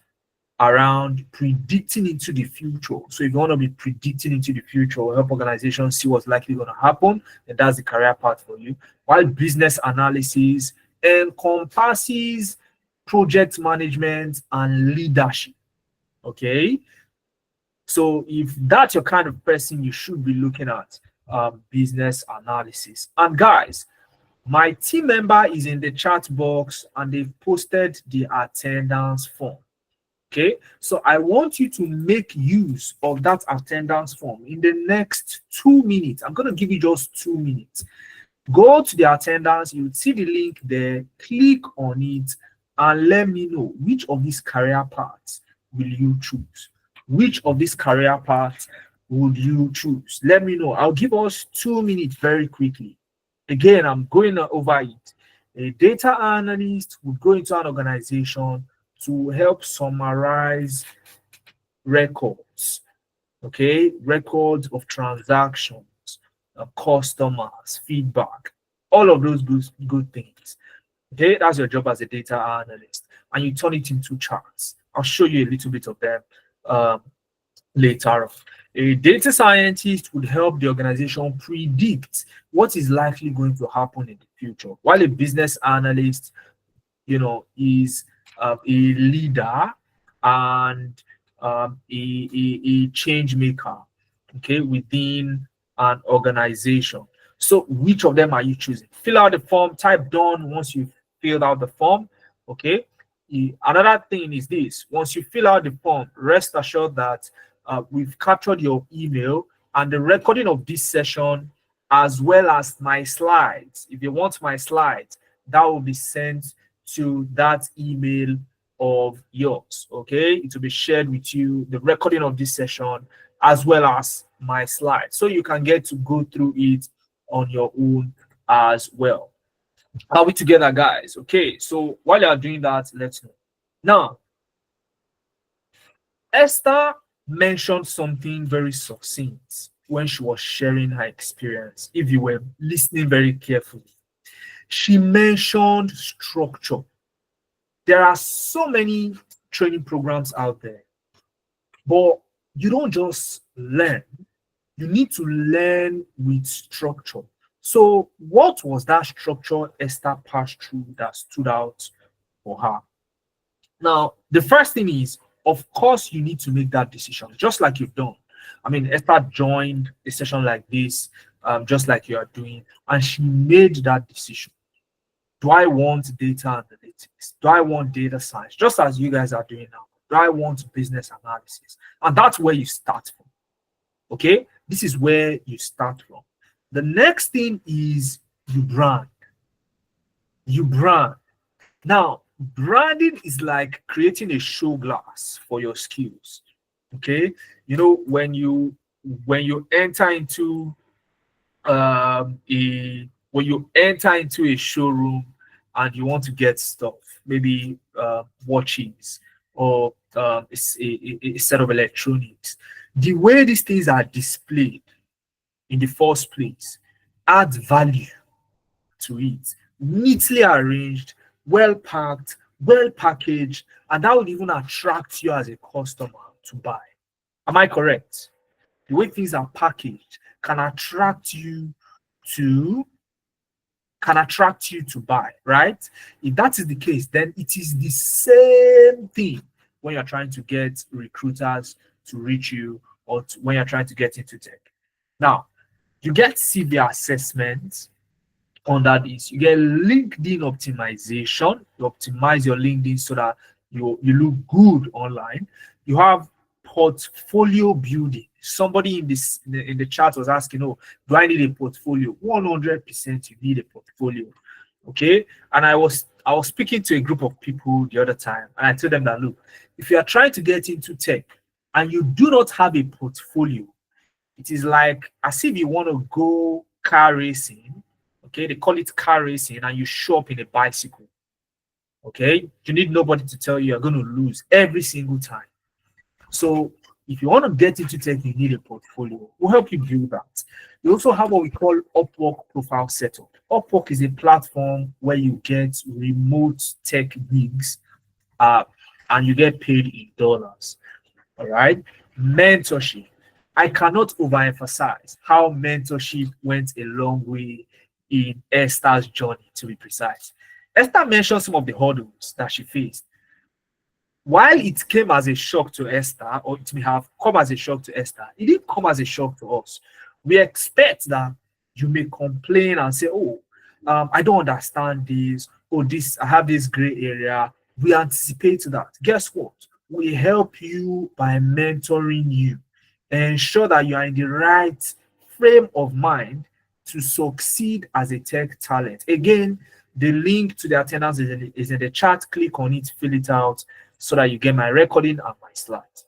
around predicting into the future. So if you want to be predicting into the future, help organizations see what's likely going to happen, then that's the career path for you. While business analysis encompasses project management and leadership. Okay, so if that's your kind of person, you should be looking at business analysis. And guys, my team member is in the chat box and they've posted the attendance form. Okay, so I want you to make use of that attendance form in the next 2 minutes. I'm going to give you just 2 minutes. Go to the attendance, you'll see the link there, click on it, and let me know which of these career paths will you choose. Which of these career paths would you choose? Let me know. I'll give us 2 minutes very quickly. Again, I'm going over it. A data analyst would go into an organization to help summarize records, okay? Records of transactions, customers, feedback, all of those good things. Okay, that's your job as a data analyst, and you turn it into charts. I'll show you a little bit of them later on. A data scientist would help the organization predict what is likely going to happen in the future, while a business analyst, is a leader and a change maker, okay, within an organization. So which of them are you choosing? Fill out the form, type done once you've filled out the form. Okay. Another thing is this: once you fill out the form, rest assured that we've captured your email and the recording of this session, as well as my slides. If you want my slides, that will be sent to that email of yours. Okay, it will be shared with you, the recording of this session as well as my slides, so you can get to go through it on your own as well. Are we together, guys? Okay, so while you are doing that, let's know. Now, Esther mentioned something very succinct when she was sharing her experience. If you were listening very carefully, she mentioned structure. There are so many training programs out there, but you don't just learn. You need to learn with structure. So what was that structure Esther passed through that stood out for her? Now, the first thing is, of course, you need to make that decision, just like you've done. I mean, Esther joined a session like this, just like you are doing, and she made that decision. Do I want data analytics? Do I want data science? Just as you guys are doing now. Do I want business analysis? And that's where you start from. Okay, this is where you start from. The next thing is you brand. You brand. Now, branding is like creating a show glass for your skills. Okay, you know, when you enter into a when you enter into a showroom and you want to get stuff, maybe watches or a set of electronics, the way these things are displayed in the first place adds value to it. Neatly arranged, well packed, well packaged, and that would even attract you as a customer to buy. Am I correct? The way things are packaged can attract you to buy, right? If that is the case, then it is the same thing when you're trying to get recruiters to reach you, or when you're trying to get into tech. Now, you get CV assessments under this. You get LinkedIn optimization. You optimize your LinkedIn so that you look good online. You have portfolio building. Somebody in the chat was asking, oh, do I need a portfolio? 100% you need a portfolio. Okay. And I was speaking to a group of people the other time, and I told them that, look, if you are trying to get into tech and you do not have a portfolio, it is like as if you want to go car racing. Okay, they call it car racing, and you show up in a bicycle. Okay, you need nobody to tell you you're going to lose every single time. So if you want to get into tech, you need a portfolio. We'll help you build that. We also have what we call Upwork profile setup. Upwork is a platform where you get remote tech gigs, and you get paid in dollars. All right. Mentorship. I cannot overemphasize how mentorship went a long way in Esther's journey, to be precise. Esther mentioned some of the hurdles that she faced. While it came as a shock to Esther, or it may have come as a shock to Esther, it didn't come as a shock to us. We expect that you may complain and say, oh, I don't understand this, or this, I have this gray area. We anticipate that. Guess what? We help you by mentoring you and ensure that you are in the right frame of mind to succeed as a tech talent. Again, the link to the attendance is in the chat. Click on it, fill it out, so that you get my recording and my slides.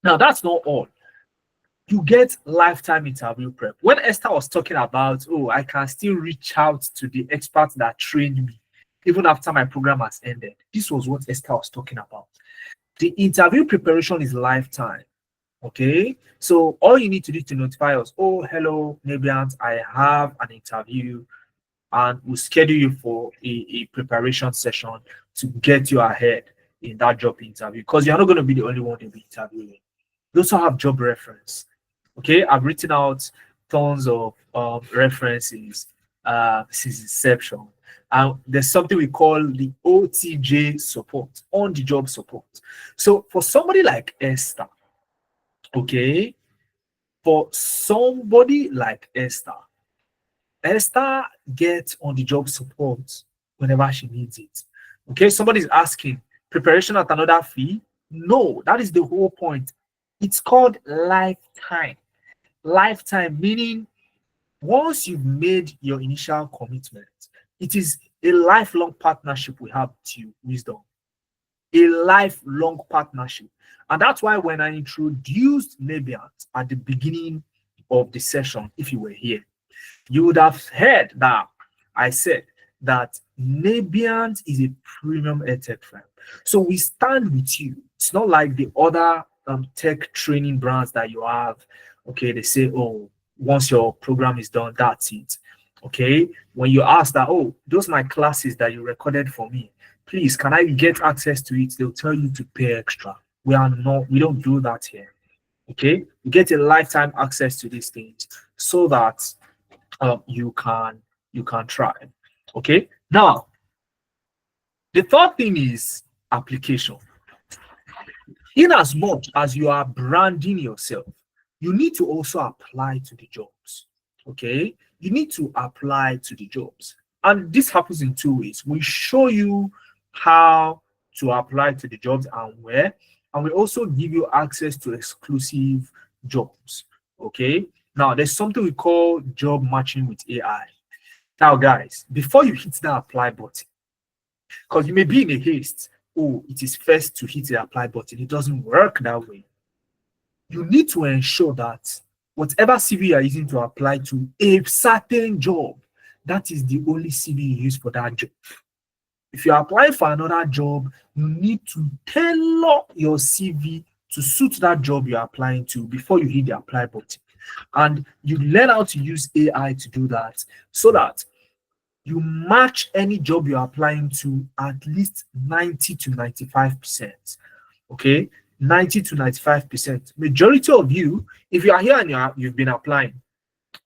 Now, that's not all. You get lifetime interview prep. When Esther was talking about, oh, I can still reach out to the experts that trained me, even after my program has ended. This was what Esther was talking about. The interview preparation is lifetime. Okay, so all you need to do to notify us, oh, hello, Nebiant, I have an interview, and we'll schedule you for a preparation session to get you ahead in that job interview, because you're not going to be the only one to be interviewing. You also have job reference. Okay, I've written out tons of references since inception. There's something we call the OTJ support, on the job support. So for somebody like Esther, okay, for somebody like Esther gets on the job support whenever she needs it. Okay, somebody's asking, preparation at another fee? No, that is the whole point. It's called lifetime. Lifetime meaning once you've made your initial commitment, it is a lifelong partnership we have with you, Wisdom. A lifelong partnership. And that's why when I introduced Nebiant at the beginning of the session, if you were here, you would have heard that I said that Nebiant is a premium edtech firm. So we stand with you. It's not like the other tech training brands that you have. Okay, they say, oh, once your program is done, that's it. Okay, when you ask that, oh, those are my classes that you recorded for me, please, can I get access to it? They'll tell you to pay extra. We don't do that here. Okay, you get a lifetime access to these things so that you can try. Okay. Now, the third thing is application. In as much as you are branding yourself, you need to also apply to the jobs. Okay, you need to apply to the jobs, and this happens in two ways. We show you how to apply to the jobs and where, and we also give you access to exclusive jobs. Okay, now there's something we call job matching with AI. Now, guys, before you hit that apply button, because you may be in a haste, oh, it is first to hit the apply button. It doesn't work that way. You need to ensure that whatever CV you are using to apply to a certain job, that is the only CV you use for that job. If you apply for another job, you need to tailor your CV to suit that job you're applying to before you hit the apply button. And you learn how to use AI to do that so that you match any job you're applying to at least 90 to 95%. Okay, 90 to 95%. Majority of you, if you are here and you've been applying,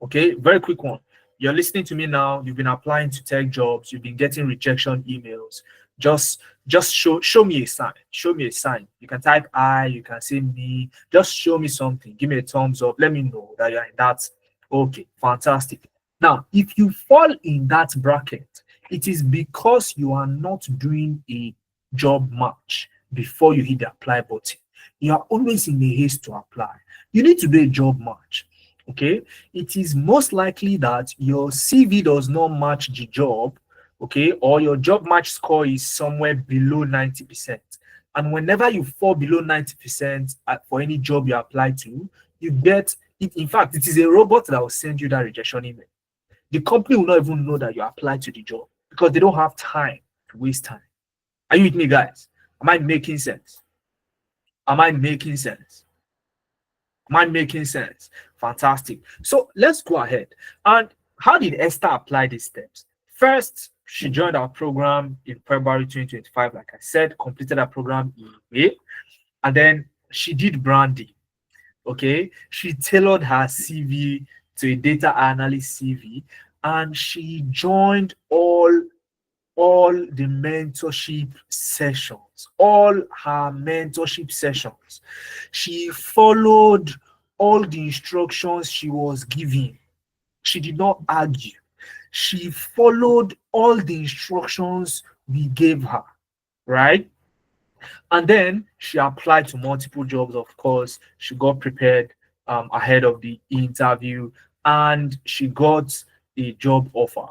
okay, very quick one. You're listening to me now, you've been applying to tech jobs, you've been getting rejection emails. Just show me a sign. Show me a sign. You can type I, you can say me, just show me something. Give me a thumbs up. Let me know that you're in that. Okay, fantastic. Now, if you fall in that bracket, it is because you are not doing a job match before you hit the apply button. You are always in a haste to apply. You need to do a job match. Okay, it is most likely that your CV does not match the job, okay, or your job match score is somewhere below 90%. And whenever you fall below 90% for any job you apply to, you get it. In fact, it is a robot that will send you that rejection email. The company will not even know that you applied to the job because they don't have time to waste time. Are you with me, guys? Am I making sense? Am I making sense? Am I making sense? Fantastic. So let's go ahead. And how did Esther apply these steps? First, she joined our program in February 2025. Like I said, completed our program in May. And then she did branding. Okay. She tailored her CV to a data analyst CV. And she joined all the mentorship sessions, all her mentorship sessions. She followed all the instructions she was given. She did not argue. She followed all the instructions we gave her, right? And then she applied to multiple jobs, of course. She got prepared ahead of the interview and she got a job offer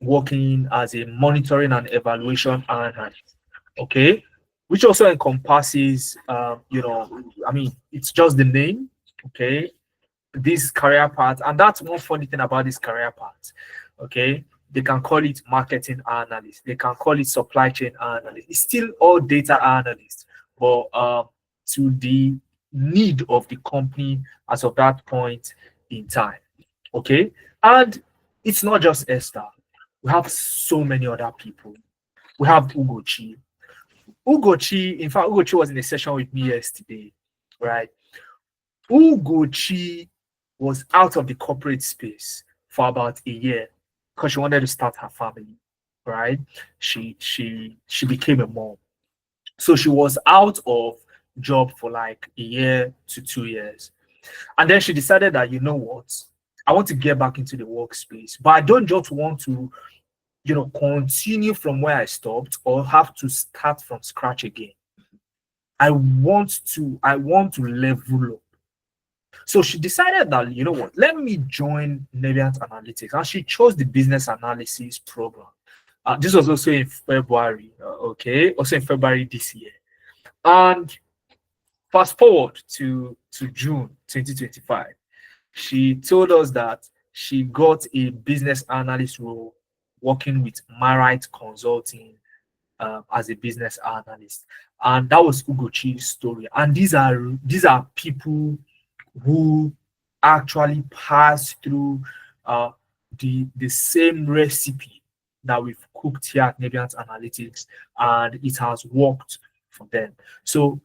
working as a monitoring and evaluation analyst. Okay, which also encompasses, I mean, it's just the name. Okay, this career path, and that's one funny thing about this career path. Okay, they can call it marketing analyst, they can call it supply chain analyst. It's still all data analyst, but to the need of the company as of that point in time. Okay, and it's not just Esther. We have so many other people. We have Ugochi. Ugochi, in fact, Ugochi was in a session with me yesterday, right? Ugochi was out of the corporate space for about a year because she wanted to start her family, right? She became a mom. So she was out of job for like a year to 2 years. And then she decided that, you know what? I want to get back into the workspace, but I don't just want to continue from where I stopped or have to start from scratch again. I want to level up. So she decided that, you know what, let me join Neviant Analytics. And she chose the business analysis program. This was also in February, also in February this year. And fast forward to June 2025, she told us that she got a business analyst role working with Marite Consulting as a business analyst. And that was Ugochi's story. And these are people who actually pass through the same recipe that we've cooked here at Neviant Analytics, and it has worked for them. So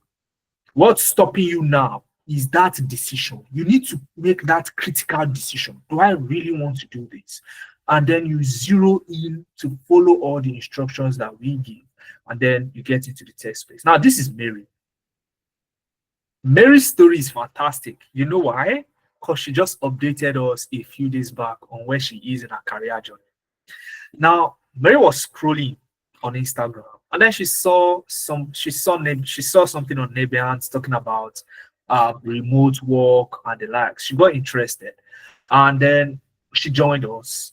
what's stopping you now is that decision. You need to make that critical decision. Do I really want to do this? And then you zero in to follow all the instructions that we give, and then you get into the test space. Now, this is Mary. Mary's story is fantastic. You know why? Because she just updated us a few days back on where she is in her career journey. Now, Mary was scrolling on Instagram, and then she saw something on Nebihance talking about remote work and the likes. She got interested, and then she joined us.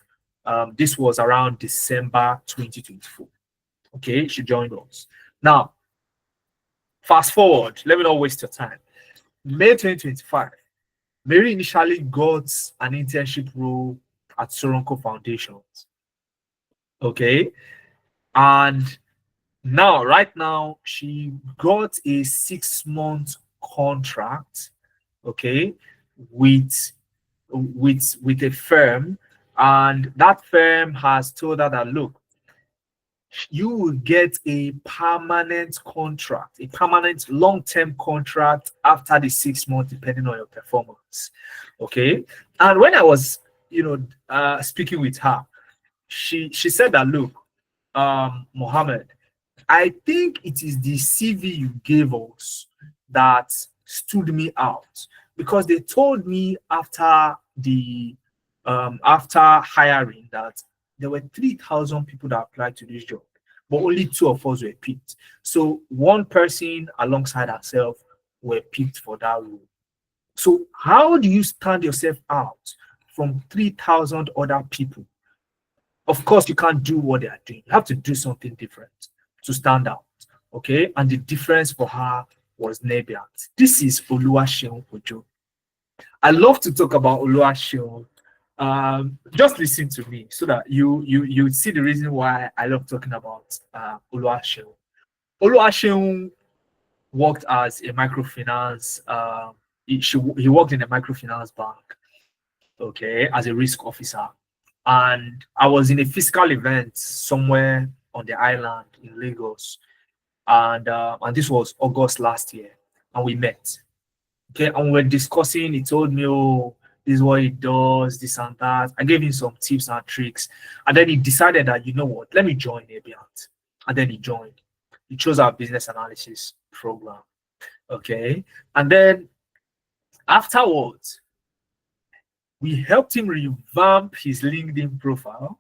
This was around December 2024. Okay, she joined us. Now, fast forward, let me not waste your time. May 2025, Mary initially got an internship role at Soronko Foundations. Okay, and now, right now, she got a 6-month contract, okay, with a firm, and that firm has told her that, look, you will get a permanent contract, a permanent long-term contract after the 6 months, depending on your performance. Okay. And when I was, speaking with her, she said that, look, Mohammed, I think it is the CV you gave us that stood me out, because they told me after hiring that there were 3,000 people that applied to this job, but only 2 of us were picked. So one person alongside herself were picked for that role. So how do you stand yourself out from 3,000 other people? Of course, you can't do what they are doing. You have to do something different to stand out. Okay. And the difference for her was Nebihance. This is Oluwaseun Ojo. I love to talk about Oluwaseun. Just listen to me so that you see the reason why I love talking about Oluwaseun. Oluwaseun worked as a microfinance. He worked in a microfinance bank, okay, as a risk officer. And I was in a physical event somewhere on the island in Lagos, and this was August last year, and we met. Okay, and we were discussing. He told me, "Oh, this is what he does, this and that." I gave him some tips and tricks, and then he decided that, you know what, let me join Nebihance. And then he joined. He chose our business analysis program. Okay, and then afterwards, we helped him revamp his LinkedIn profile,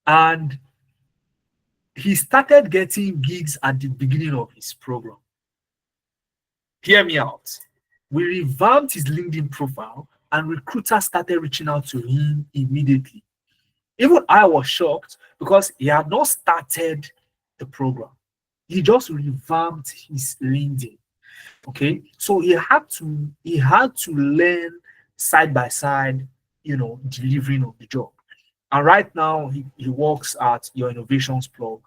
and he started getting gigs at the beginning of his program. Hear me out. We revamped his LinkedIn profile, and recruiters started reaching out to him immediately. Even I was shocked, because he had not started the program. He just revamped his LinkedIn. Okay, so he had to learn side by side, delivering of the job. And right now he works at Your Innovations Plug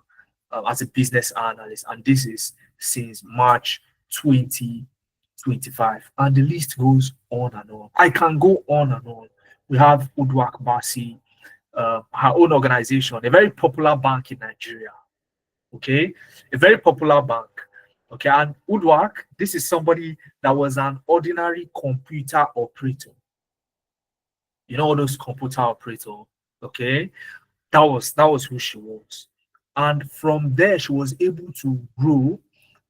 as a business analyst, and this is since March 2025, and the list goes on and on. I can go on and on. We have Udwak Basi, her own organization, a very popular bank in Nigeria. Okay, a very popular bank. Okay, and Udwak, this is somebody that was an ordinary computer operator. You know, all those computer operator. Okay, that was who she was, and from there she was able to grow,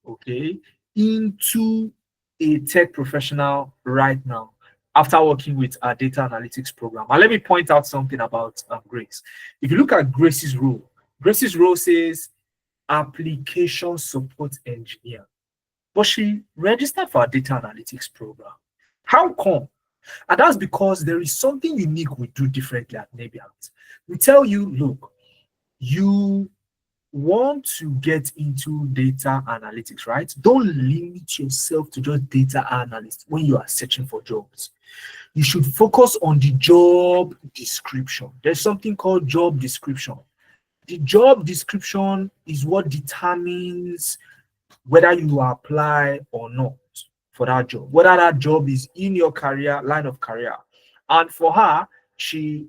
okay, into a tech professional right now after working with our data analytics program. And let me point out something about Grace. If you look at Grace's role says application support engineer, but she registered for our data analytics program. How come? And that's because there is something unique we do differently at Nebihance. We tell you, look, you want to get into data analytics, right? Don't limit yourself to just data analyst when you are searching for jobs. You should focus on the job description. There's something called job description. The job description is what determines whether you apply or not for that job, whether that job is in your line of career. And for her,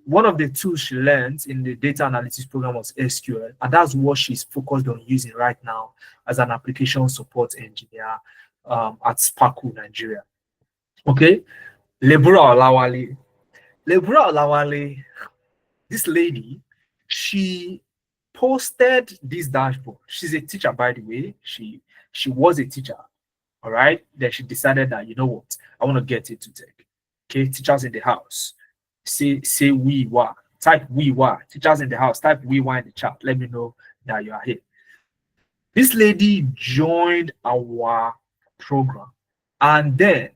one of the tools she learned in the data analytics program was SQL, and that's what she's focused on using right now as an application support engineer at Sparkle Nigeria. Okay, Lebura Olawale. Lebura Olawale, this lady, she posted this dashboard. She's a teacher, by the way. She was a teacher. All right. Then she decided that, you know what, I want to get into tech. Okay, teachers in the house. Say we were. Type we were. Teachers in the house. Type we were in the chat. Let me know that you are here. This lady joined our program, and then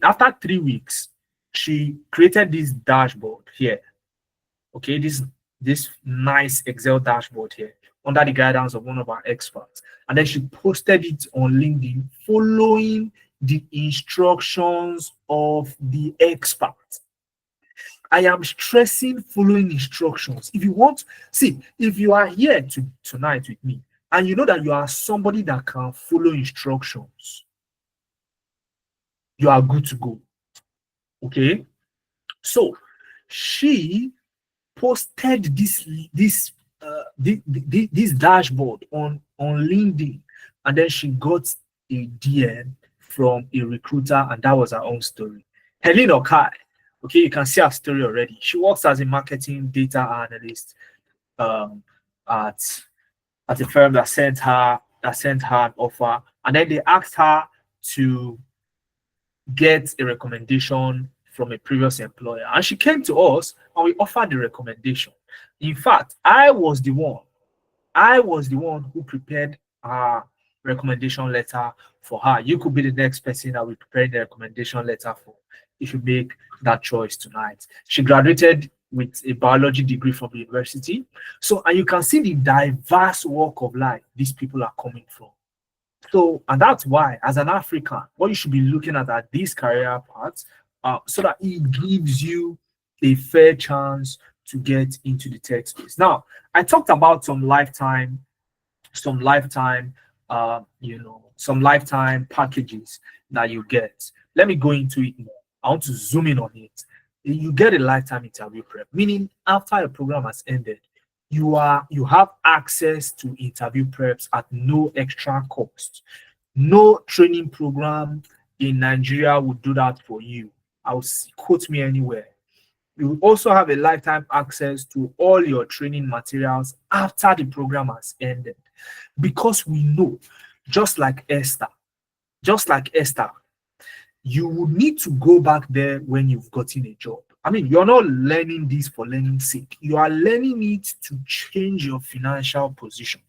after 3 weeks, she created this dashboard here. Okay, this nice Excel dashboard here under the guidance of one of our experts. And then she posted it on LinkedIn following the instructions of the expert. I am stressing following instructions. If you want, see, if you are here tonight with me and you know that you are somebody that can follow instructions, you are good to go. Okay. So she posted this dashboard on LinkedIn, and then she got a DM from a recruiter, and that was her own story. Helene Okai, okay, you can see her story already. She works as a marketing data analyst at a firm that sent her an offer, and then they asked her to get a recommendation from a previous employer, and she came to us and we offered the recommendation. In fact, I was the one who prepared her recommendation letter for her. You could be the next person that we prepare the recommendation letter for if you make that choice tonight. She graduated with a biology degree from the university. So, and you can see the diverse walk of life these people are coming from. So, and that's why, as an African, what you should be looking at these career paths, so that it gives you a fair chance to get into the tech space. Now, I talked about some lifetime some lifetime packages that you get. Let me go into it more. I want to zoom in on it. You get a lifetime interview prep, meaning after a program has ended, you have access to interview preps at no extra cost. No training program in Nigeria would do that for you. Quote me anywhere. You will also have a lifetime access to all your training materials after the program has ended. Because we know, just like Esther, you will need to go back there when you've gotten a job. I mean, you're not learning this for learning sake. You are learning it to change your financial position,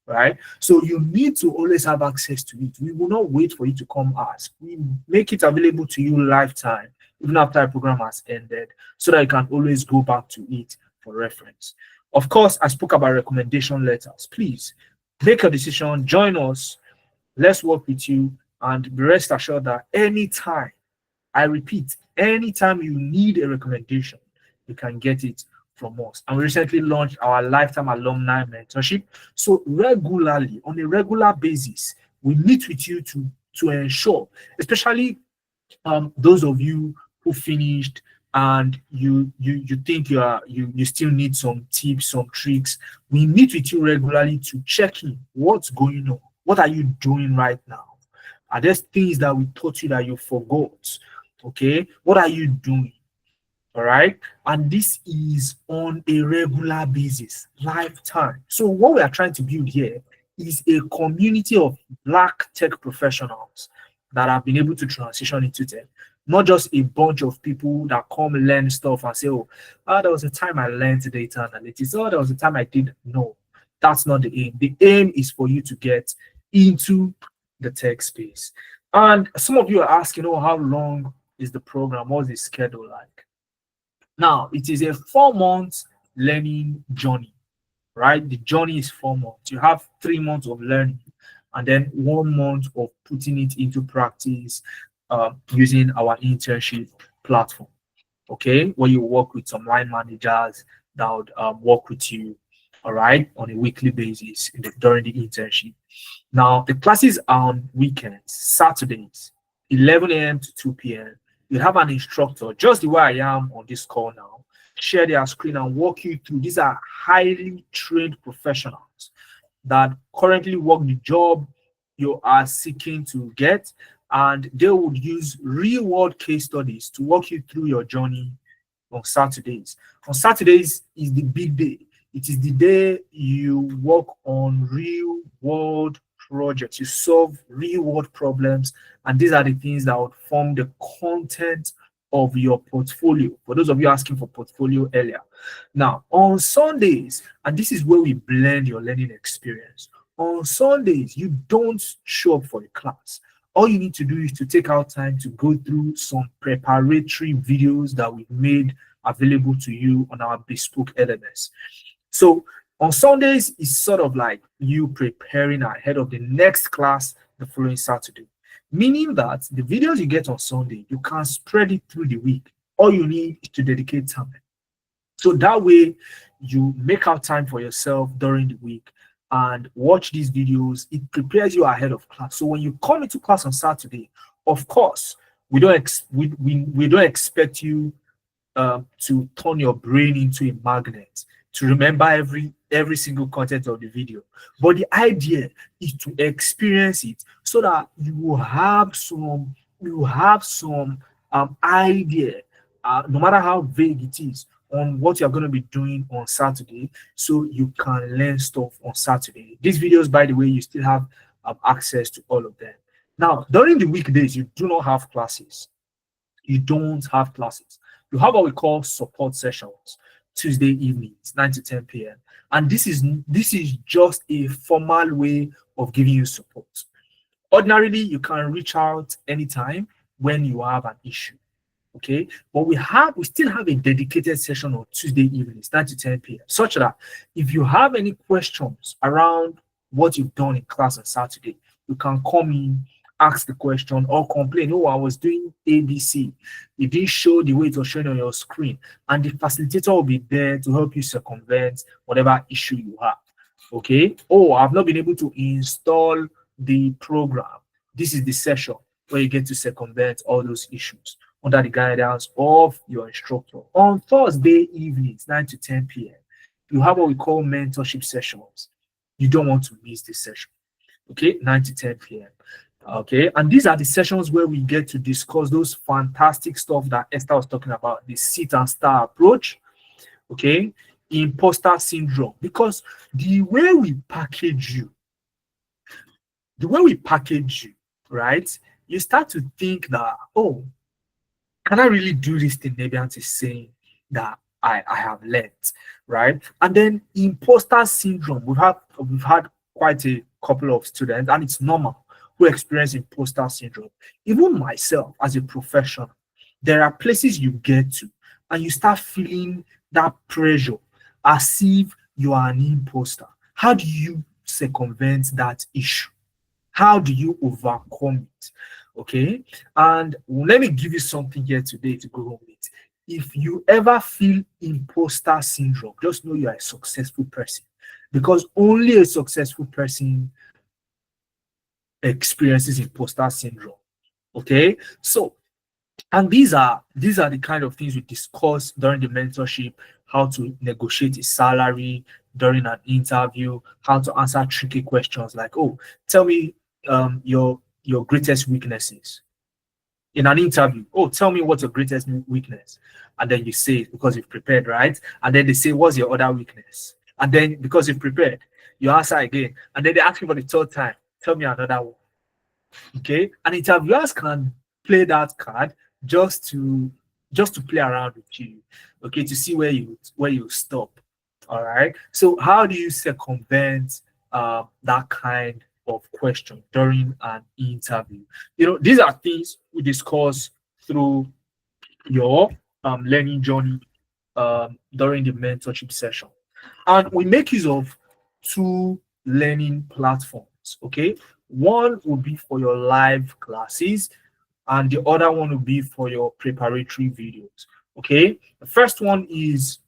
right? So you need to always have access to it. We will not wait for you to come ask. We make it available to you lifetime, even after a program has ended, so that you can always go back to it for reference. Of course, I spoke about recommendation letters. Please make a decision, join us, let's work with you, and be rest assured that anytime, I repeat, anytime you need a recommendation, you can get it from us. And we recently launched our lifetime alumni mentorship. So regularly, on a regular basis, we meet with you to ensure, especially those of you who finished and you think you still need some tips, some tricks. We meet with you regularly to check in what's going on. What are you doing right now? Are there things that we taught you that you forgot? Okay, what are you doing? All right, and this is on a regular basis, lifetime. So what we are trying to build here is a community of Black tech professionals that have been able to transition into tech, not just a bunch of people that come learn stuff and say, oh, there was a time I learned data analytics. Oh, there was a time I did. No, that's not the aim. The aim is for you to get into the tech space. And some of you are asking, oh, how long is the program? What's the schedule like? Now, it is a 4-month learning journey, right? The journey is 4 months. You have 3 months of learning and then 1 month of putting it into practice using our internship platform, okay? Where you work with some line managers that would work with you, all right, on a weekly basis during the internship. Now, the classes are on weekends, Saturdays, 11 a.m. to 2 p.m. You have an instructor, just the way I am on this call now, share their screen and walk you through. These are highly trained professionals that currently work the job you are seeking to get, and they would use real world case studies to walk you through your journey on Saturdays. On Saturdays is the big day. It is the day you work on real world projects, you solve real world problems, and these are the things that would form the content of your portfolio. For those of you asking for portfolio earlier. Now, on Sundays, and this is where we blend your learning experience. On Sundays, you don't show up for a class. All you need to do is to take out time to go through some preparatory videos that we've made available to you on our bespoke LMS. So on Sundays, it's sort of like you preparing ahead of the next class the following Saturday, meaning that the videos you get on Sunday, you can spread it through the week. All you need is to dedicate time. So that way, you make out time for yourself during the week and watch these videos. It prepares you ahead of class. So when you come into class on Saturday, of course, we don't expect you to turn your brain into a magnet to remember every single content of the video. But the idea is to experience it so that you will have some idea, no matter how vague it is, on what you're going to be doing on Saturday, so you can learn stuff on Saturday. These videos, by the way, you still have access to all of them. Now, during the weekdays, you do not have classes. You don't have classes. You have what we call support sessions, Tuesday evenings, 9 to 10 p.m. And this is just a formal way of giving you support. Ordinarily, you can reach out anytime when you have an issue. Okay, but we still have a dedicated session on Tuesday evenings, 9 to 10 p.m. such that if you have any questions around what you've done in class on Saturday, you can come in, ask the question, or complain. Oh, I was doing ABC. It didn't show the way it was showing on your screen, and the facilitator will be there to help you circumvent whatever issue you have. Okay. Oh, I've not been able to install the program. This is the session where you get to circumvent all those issues under the guidance of your instructor. On Thursday evenings, 9 to 10 p.m., you have what we call mentorship sessions. You don't want to miss this session. Okay, 9 to 10 p.m. Okay, and these are the sessions where we get to discuss those fantastic stuff that Esther was talking about, the sit and star approach. Okay, imposter syndrome, because the way we package you, right, you start to think that, oh, can I really do this thing Nebiant is saying that I have learned, right? And then imposter syndrome, we've had quite a couple of students, and it's normal, who experience imposter syndrome. Even myself as a professional, there are places you get to and you start feeling that pressure as if you are an imposter. How do you circumvent that issue? How do you overcome it? Okay, and let me give you something here today to go home with. If you ever feel imposter syndrome, just know you are a successful person, because only a successful person experiences imposter syndrome. Okay, so, and these are the kind of things we discuss during the mentorship: how to negotiate a salary during an interview, how to answer tricky questions like, oh, tell me your greatest weaknesses in an interview. Oh, tell me what's your greatest weakness, and then you say it because you've prepared, right? And then they say, what's your other weakness? And then because you've prepared, you answer again, and then they ask you for the third time, tell me another one. Okay, and interviewers can play that card just to play around with you, okay, to see where you stop. All right, so how do you circumvent that kind of question during an interview? These are things we discuss through your learning journey during the mentorship session, and we make use of two learning platforms. Okay, one will be for your live classes, and the other one will be for your preparatory videos. Okay, the first one is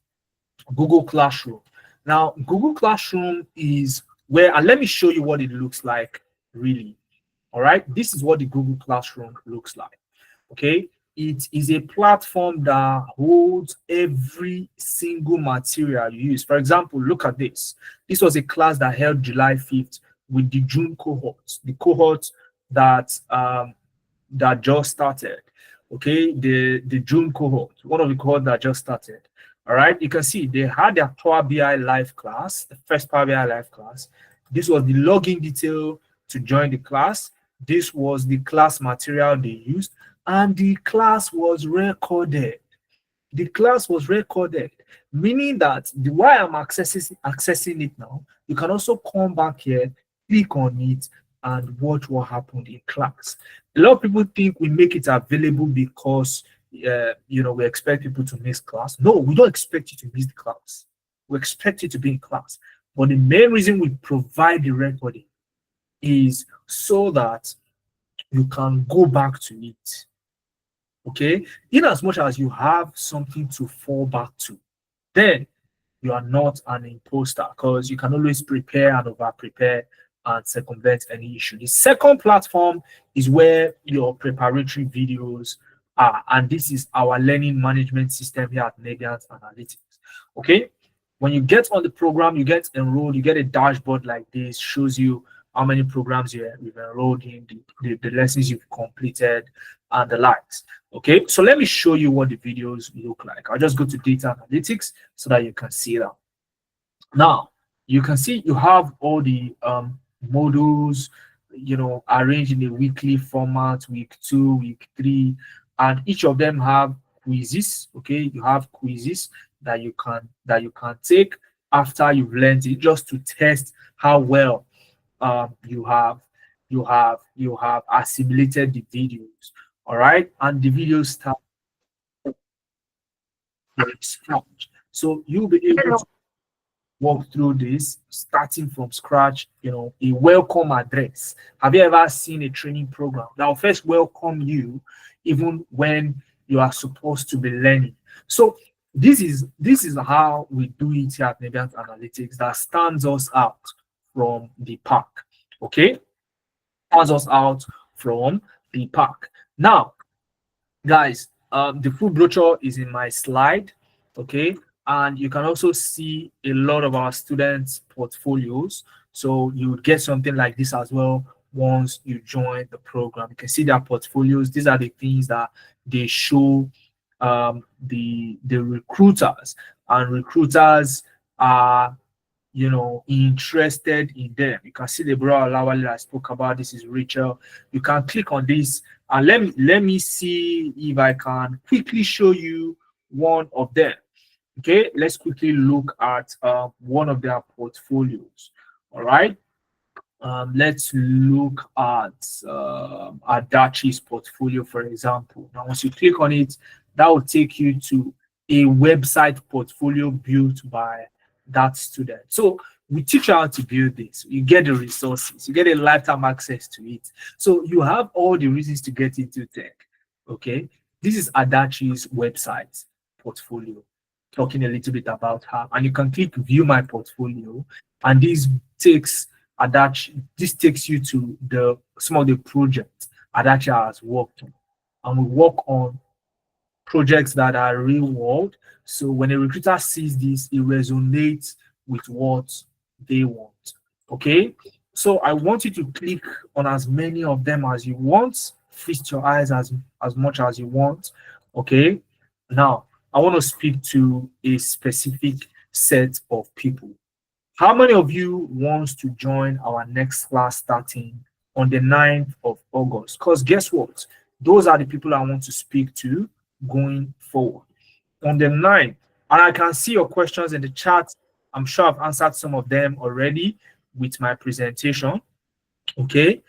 Google Classroom. Now, Google Classroom is where, and let me show you what it looks like really. All right, this is what the Google Classroom looks like. Okay, it is a platform that holds every single material you use. For example, look at this. This was a class that held July 5th with the June cohorts, the cohorts that that just started. Okay, the June cohort, one of the cohort that just started. All right, you can see they had their Power BI live class, the first Power BI live class. This was the login detail to join the class. This was the class material they used, and the class was recorded. The class was recorded, meaning that the why I'm accessing it now, you can also come back here, click on it, and watch what happened in class. A lot of people think we make it available because we expect people to miss class. No, we don't expect you to miss the class. We expect you to be in class. But the main reason we provide the recording is so that you can go back to it. Okay, in as much as you have something to fall back to, then you are not an imposter, because you can always prepare and over prepare and circumvent any issue. The second platform is where your preparatory videos are, and this is our learning management system here at Mediant Analytics. Okay, when you get on the program, you get enrolled, you get a dashboard like this, shows you how many programs you've enrolled in, the lessons you've completed, and the likes. Okay, so let me show you what the videos look like. I'll just go to data analytics so that you can see that. Now, you can see you have all the modules, arranged in a weekly format, week 2, week 3, and each of them have quizzes. Okay, you have quizzes that you can take after you've learned it, just to test how well you have assimilated the videos. All right, and the videos start from scratch, so you'll be able to walk through this starting from scratch. A welcome address. Have you ever seen a training program that will first welcome you even when you are supposed to be learning? So this is how we do it here at Mediant Analytics, that stands us out from the pack. Okay, stands us out from the pack. Now, guys, the full brochure is in my slide. Okay, and you can also see a lot of our students' portfolios. So you would get something like this as well once you join the program. You can see their portfolios. These are the things that they show the recruiters, and recruiters are interested in them. You can see the bro Lawale I spoke about. This is Rachel. You can click on this, and let me see if I can quickly show you one of them. Okay, let's quickly look at one of their portfolios. All right, let's look at Adachi's portfolio, for example. Now, once you click on it, that will take you to a website portfolio built by that student. So we teach you how to build this. You get the resources, you get a lifetime access to it. So you have all the reasons to get into tech. Okay, this is Adachi's website portfolio, talking a little bit about her, and you can click view my portfolio, and this takes you to some of the projects Adachi has worked on, and we work on projects that are real world. So when a recruiter sees this, it resonates with what they want. Okay, so I want you to click on as many of them as you want, feast your eyes as much as you want. Okay, now I want to speak to a specific set of people. How many of you wants to join our next class starting on the 9th of August? Because guess what? Those are the people I want to speak to going forward. On the 9th, and I can see your questions in the chat. I'm sure I've answered some of them already with my presentation. Okay.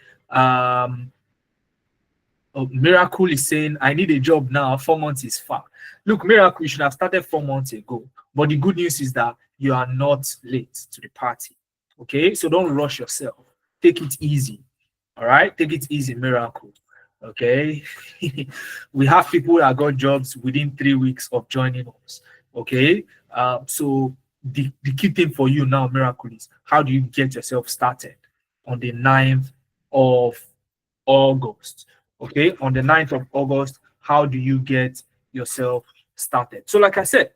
Miracle is saying, I need a job now. 4 months is far. Look, Miracle, you should have started 4 months ago. But the good news is that you are not late to the party. Okay, so don't rush yourself. Take it easy. All right, take it easy, Miracle. Okay, we have people that got jobs within 3 weeks of joining us. Okay, so the key thing for you now, Miracle, is how do you get yourself started on the 9th of August? Okay, on the 9th of August, how do you get yourself started? So like I said,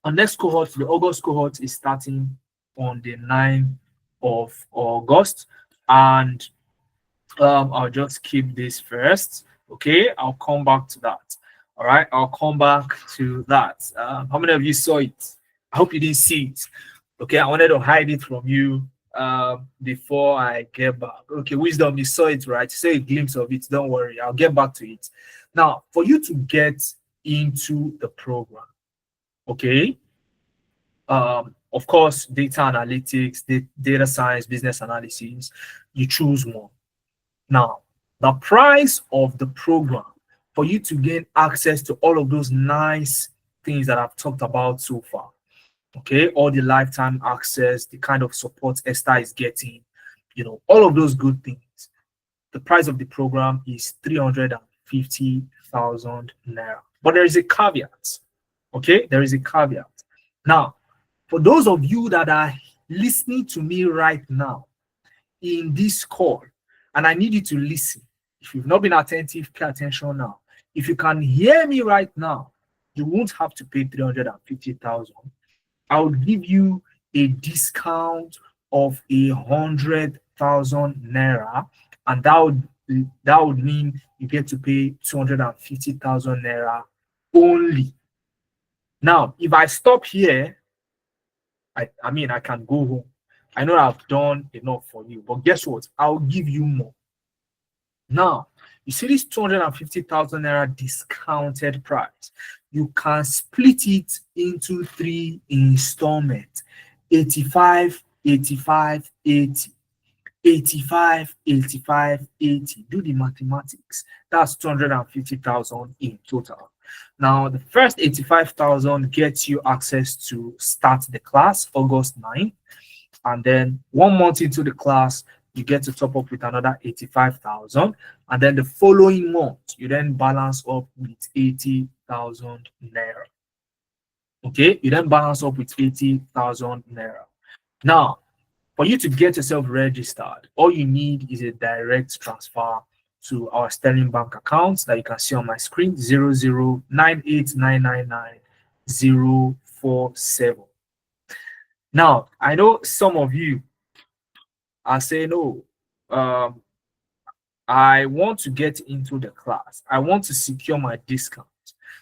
our next cohort, the August cohort, is starting on the 9th of August. And I'll just keep this first. Okay, I'll come back to that. All right, I'll come back to that. How many of you saw it? I hope you didn't see it. Okay, I wanted to hide it from you before I get back. Okay, Wisdom, you saw it, right? You saw a glimpse of it. Don't worry, I'll get back to it. Now, for you to get into the program, okay, of course, data analytics, data science, business analysis, you choose one. Now, the price of the program for you to gain access to all of those nice things that I've talked about so far, okay, all the lifetime access, the kind of support Esther is getting, all of those good things. The price of the program is 350,000 naira. But there is a caveat, okay? There is a caveat. Now, for those of you that are listening to me right now in this call, and I need you to listen. If you've not been attentive, pay attention now. If you can hear me right now, you won't have to pay 350,000. I'll give you a discount of 100,000 naira, and that would mean you get to pay 250,000 naira only. Now, if I stop here, I mean, I can go home. I know I've done enough for you, but guess what? I'll give you more. Now, you see this 250,000 naira discounted price. You can split it into 3 installments: 85, 85, 80. 85, 85, 80. Do the mathematics. That's 250,000 in total. Now, the first 85,000 gets you access to start the class August 9th. And then 1 month into the class, you get to top up with another 85,000. And then the following month, you then balance up with 80,000 naira. Okay, you then balance up with 80,000 naira. Now, for you to get yourself registered, all you need is a direct transfer to our Sterling Bank account that you can see on my screen: 0098999047. Now, I know some of you are saying, "Oh, I want to get into the class. I want to secure my discount."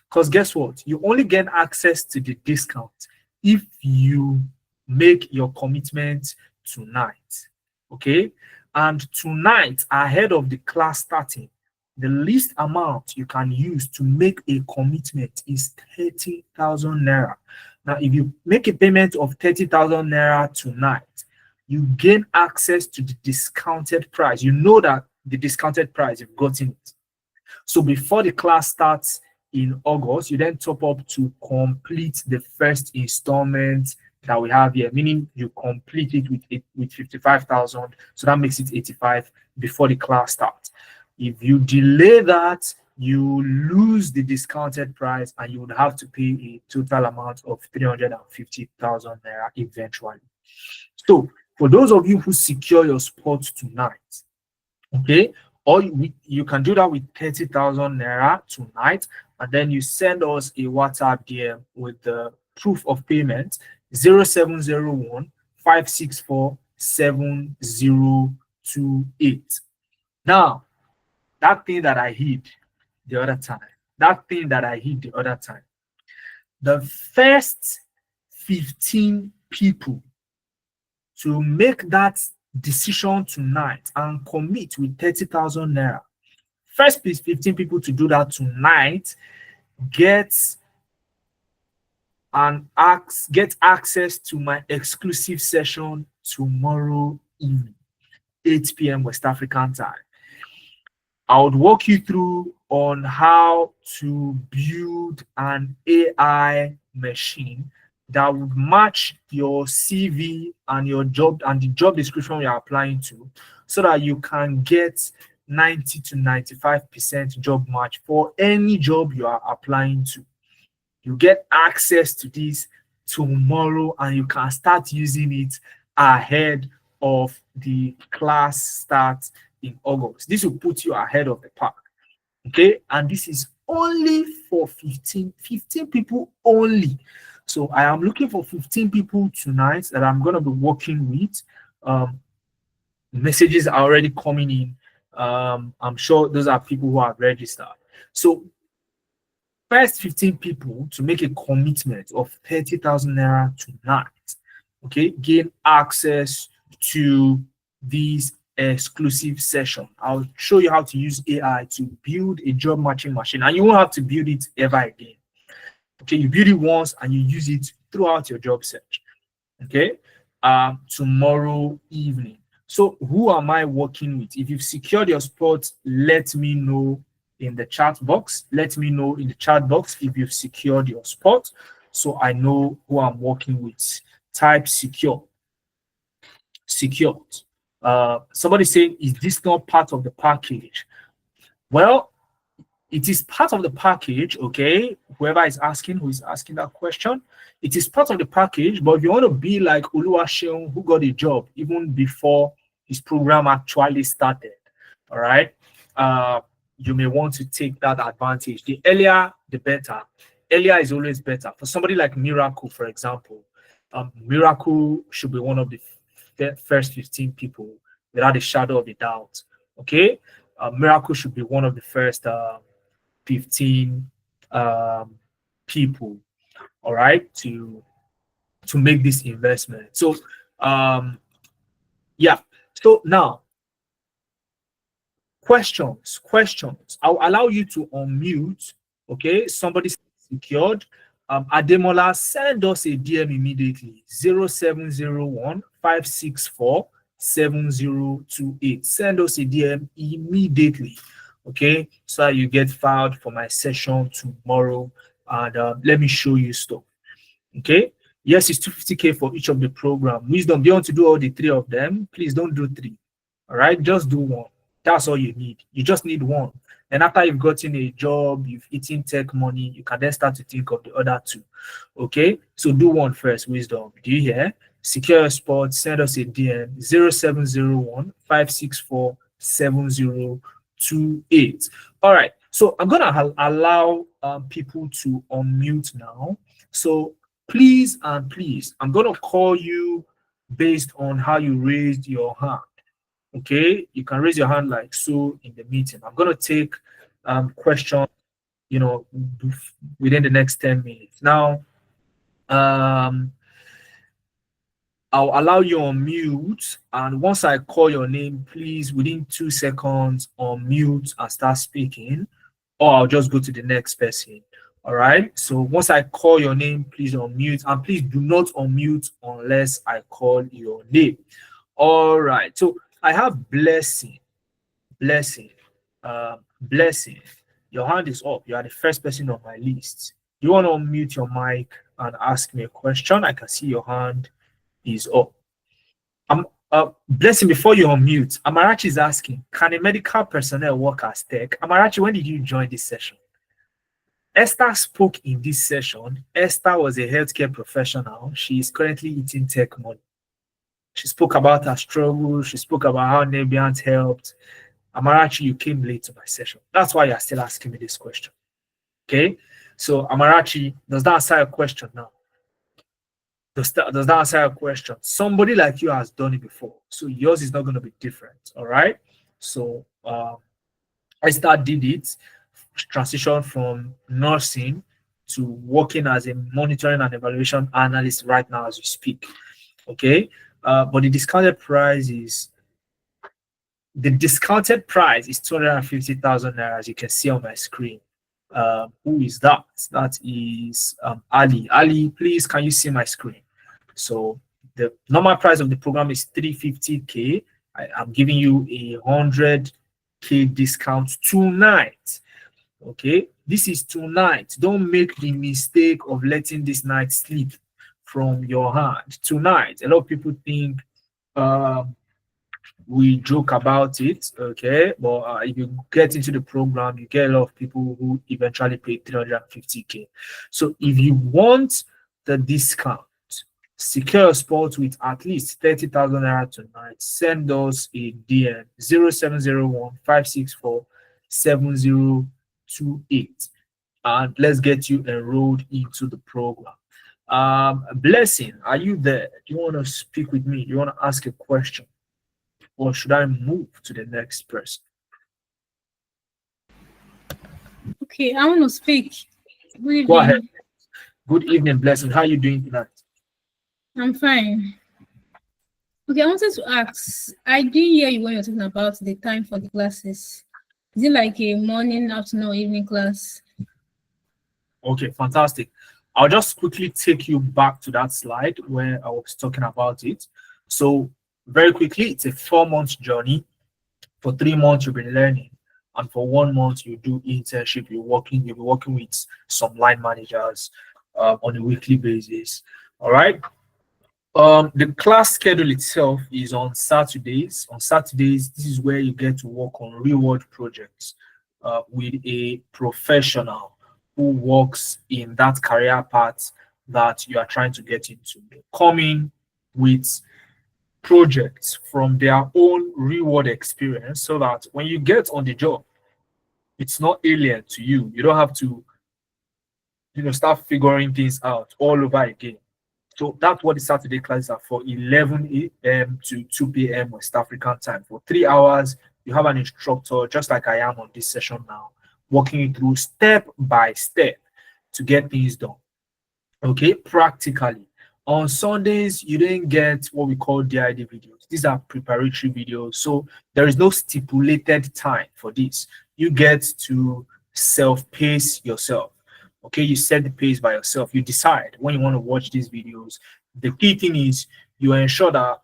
Because guess what? You only get access to the discount if you make your commitment tonight. Okay? And tonight, ahead of the class starting, the least amount you can use to make a commitment is 30,000 naira. Now, if you make a payment of 30,000 naira tonight, you gain access to the discounted price. You know that the discounted price, you've gotten it. So before the class starts in August, you then top up to complete the first installment that we have here, meaning you complete it with 55,000. So that makes it 85 before the class starts. If you delay that, you lose the discounted price and you would have to pay a total amount of 350,000 naira eventually. So for those of you who secure your spot tonight, okay, or you can do that with 30,000 naira tonight, and then you send us a WhatsApp DM with the proof of payment: 0701 564 7028. Now, that thing that I hid the other time, the first 15 people to make that decision tonight and commit with 30,000 naira, first 15 people to do that tonight get access to my exclusive session tomorrow evening, 8 p.m. West African time. I would walk you through on how to build an AI machine that would match your CV and your job and the job description you're applying to, so that you can get 90 to 95% job match for any job you are applying to. You get access to this tomorrow and you can start using it ahead of the class start in August. This will put you ahead of the pack. Okay, and this is only for 15 people only. So I am looking for 15 people tonight that I'm going to be working with. Messages are already coming in. I'm sure those are people who are registered. So first 15 people to make a commitment of 30,000 naira tonight, okay, gain access to these exclusive session. I'll show you how to use AI to build a job matching machine, and you won't have to build it ever again. Okay, you build it once and you use it throughout your job search. Okay, tomorrow evening. So who am I working with? If you've secured your spot, let me know in the chat box. Let me know in the chat box if you've secured your spot, so I know who I'm working with. Type secure. Secured. Somebody saying, is this not part of the package? Well, it is part of the package, okay? Whoever is asking, who is asking that question, it is part of the package. But if you want to be like Oluwaseun, who got a job even before his program actually started, all right, you may want to take that advantage. The earlier, the better. Earlier is always better. For somebody like Miracle, for example, Miracle should be one of the first 15 people without a shadow of a doubt, okay? Miracle should be one of the first 15 people, all right, to make this investment. So yeah, so now questions. I'll allow you to unmute. Okay, somebody secured. Ademola, send us a DM immediately. 0701 564 7028. Send us a DM immediately. Okay, so you get filed for my session tomorrow, and let me show you stuff. Okay, yes, it's 250K for each of the program. Wisdom, do you want to do all the three of them? Please don't do three. All right, just do one. That's all you need. You just need one. And after you've gotten a job, you've eaten tech money, you can then start to think of the other two. Okay, so do one first. Wisdom, do you hear? Secure your spot, send us a DM 0701 564 7028. All right, so I'm gonna allow people to unmute now. So please and please, I'm gonna call you based on how you raised your hand. Okay, you can raise your hand like so in the meeting. I'm gonna take questions, you know, within the next 10 minutes. Now, I'll allow you on mute, and once I call your name, please within 2 seconds unmute and start speaking, or I'll just go to the next person. All right, so once I call your name, please unmute, and please do not unmute unless I call your name. All right, so I have Blessing. Blessing. Your hand is up. You are the first person on my list. You want to unmute your mic and ask me a question? I can see your hand is up. Blessing, before you unmute, Amarachi is asking, can a medical personnel work as tech? Amarachi, when did you join this session? Esther spoke in this session. Esther was a healthcare professional. She is currently eating tech money. She spoke about her struggle. She spoke about how Nebiant helped. Amarachi, you came late to my session. That's why you're still asking me this question. Okay? So, Amarachi, does that answer your question now? Does that answer your question? Somebody like you has done it before. So, yours is not going to be different. All right? So, Esther did it, transition from nursing to working as a monitoring and evaluation analyst right now as we speak. Okay? But the discounted price is 250,000 naira, as you can see on my screen. Who is that? That is Ali. Ali, please, can you see my screen? So the normal price of the program is 350K. I'm giving you a 100K discount tonight. Okay, this is tonight. Don't make the mistake of letting this night slip from your hand. Tonight, a lot of people think we joke about it, okay, but if you get into the program, you get a lot of people who eventually pay 350K. So if you want the discount, secure a spot with at least 30,000 naira tonight, send us a DM 0701 564 7028, and let's get you enrolled into the program. Blessing, are you there? Do you want to speak with me? Do you want to ask a question? Or should I move to the next person? Okay, I want to speak. Good Go ahead. evening. Good evening, Blessing. How are you doing tonight? I'm fine. Okay, I wanted to ask. I didn't hear you when you were talking about the time for the classes. Is it like a morning, afternoon, or evening class? Okay, fantastic. I'll just quickly take you back to that slide where I was talking about it. So, very quickly, it's a 4 month journey. For 3 months, you've been learning, and for 1 month, you do internship. You'll be working with some line managers on a weekly basis. All right. The class schedule itself is on Saturdays. On Saturdays, this is where you get to work on real world projects with a professional who works in that career path that you are trying to get into. They come in with projects from their own real world experience so that when you get on the job, it's not alien to you. You don't have to, start figuring things out all over again. So that's what the Saturday classes are for, 11 a.m. to 2 p.m. West African time. For 3 hours, you have an instructor, just like I am on this session now, walking you through step by step to get things done. Okay, practically. On Sundays, you didn't get what we call DID videos. These are preparatory videos. So there is no stipulated time for this. You get to self-pace yourself. Okay, you set the pace by yourself. You decide when you want to watch these videos. The key thing is you ensure that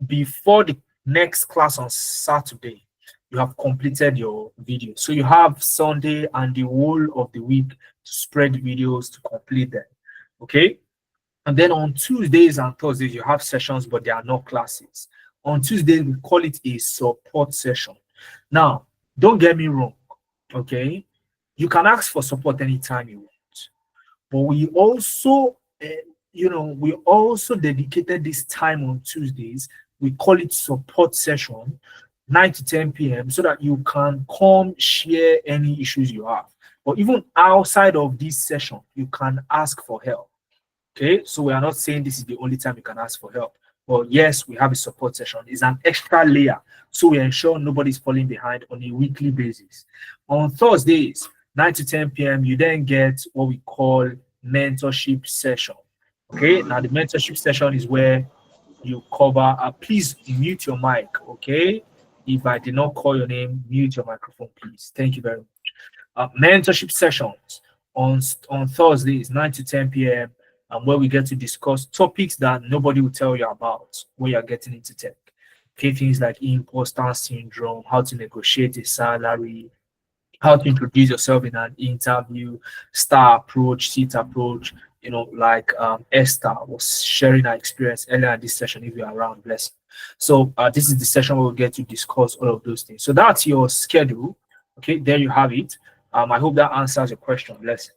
before the next class on Saturday, you have completed your video. So you have Sunday and the whole of the week to spread videos to complete them. Okay. And then on Tuesdays and Thursdays, you have sessions, but they are not classes. On Tuesday, we call it a support session. Now, don't get me wrong. Okay. You can ask for support anytime you want. But we also, we also dedicated this time on Tuesdays. We call it support session, 9 to 10 p.m., so that you can come share any issues you have. But even outside of this session, you can ask for help. Okay, so we are not saying this is the only time you can ask for help. But yes, we have a support session. It's an extra layer, so we ensure nobody's falling behind on a weekly basis. On Thursdays, 9 to 10 p.m., you then get what we call mentorship session. Okay, now the mentorship session is where you cover. Please mute your mic. Okay, if I did not call your name, mute your microphone, please. Thank you very much. Mentorship sessions on Thursdays, 9 to 10 p.m., and where we get to discuss topics that nobody will tell you about when you're getting into tech. Okay, things like imposter syndrome, how to negotiate a salary, how to introduce yourself in an interview, star approach, seat approach, like Esther was sharing her experience earlier in this session. If you're around, bless you. So this is the session where we'll get to discuss all of those things. So that's your schedule. Okay, there you have it. I hope that answers your question. Bless you.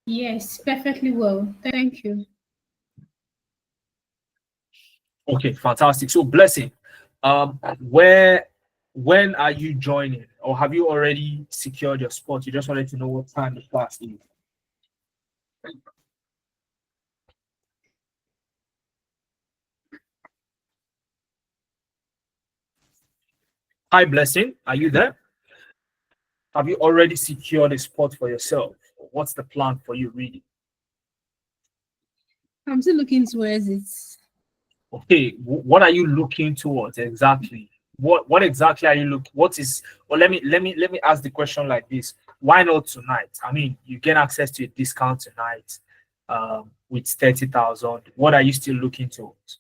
Yes, perfectly well. Thank you. Okay, fantastic. So blessing, when are you joining, or have you already secured your spot? You just wanted to know what time the class is. Hi, Blessing. Are you there? Have you already secured a spot for yourself? What's the plan for you, really? I'm still looking towards it. Okay, what are you looking towards exactly? What exactly are you looking? What is? Well, let me ask the question like this. Why not tonight? I mean, you get access to a discount tonight, with 30,000. What are you still looking towards?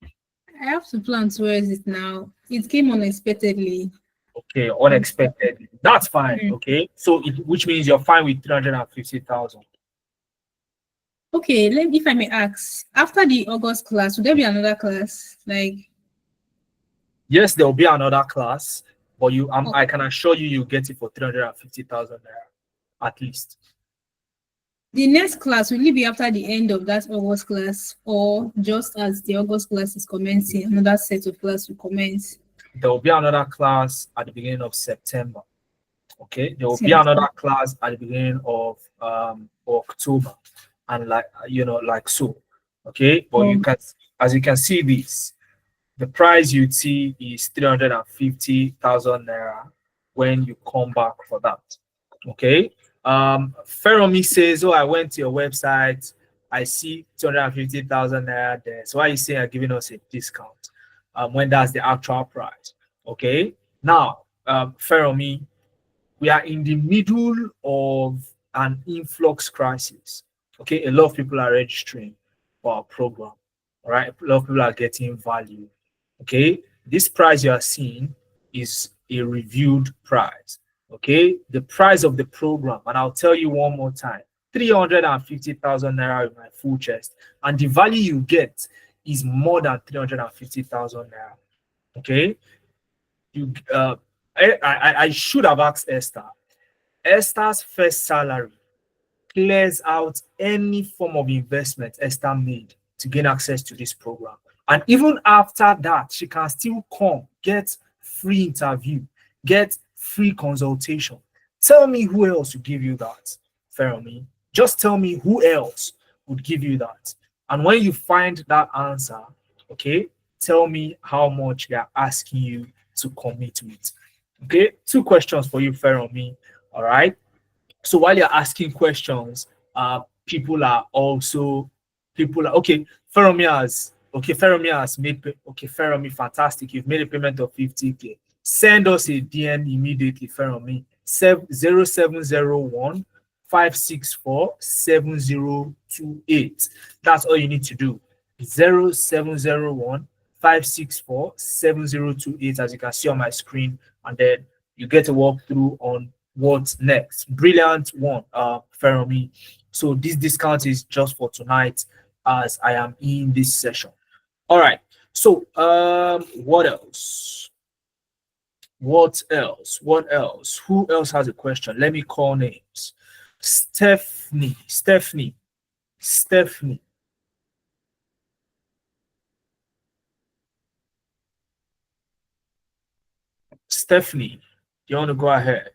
I have to plan towards it now. It came unexpectedly. Okay, unexpected. That's fine. Mm. Okay, so which means you're fine with 350,000. Okay, if I may ask, after the August class, will there be another class? Like, Yes, there will be another class, but I can assure you, you get it for 350,000 naira at least. the next class, will it be after the end of that August class, or just as the August class is commencing, another set of class will commence? There will be another class at the beginning of September. Okay, there will be another class at the beginning of October, and like so. Okay, but you can, as you can see this, the price you'd see is 350,000 naira when you come back for that. Okay. Feromi says, oh, I went to your website, I see 250,000 naira there. So why are you saying you're giving us a discount when that's the actual price? Okay. Now, Feromi, we are in the middle of an influx crisis. Okay, a lot of people are registering for our program. All right, a lot of people are getting value. Okay, this price you are seeing is a reviewed price. Okay, the price of the program, and I'll tell you one more time, 350,000 naira with my full chest, and the value you get is more than 350,000 naira. Okay, you I should have asked Esther. Esther's first salary clears out any form of investment Esther made to gain access to this program. And even after that, she can still come, get free interview, get free consultation. Tell me who else would give you that, Feromi. Just tell me who else would give you that. And when you find that answer, okay, tell me how much they are asking you to commit with. Okay, 2 questions for you, Feromi. All right. So while you're asking questions, people are okay. Feromi has made Feromi, fantastic. You've made a payment of 50K. Send us a DM immediately, Feromi. 0701 564 7028. That's all you need to do. 0701 564 7028, as you can see on my screen, and then you get a walkthrough on what's next. Brilliant one, Feromi. So this discount is just for tonight as I am in this session. All right. So what else? What else? What else? Who else has a question? Let me call names. Stephanie. Stephanie. Stephanie. Stephanie, do you want to go ahead?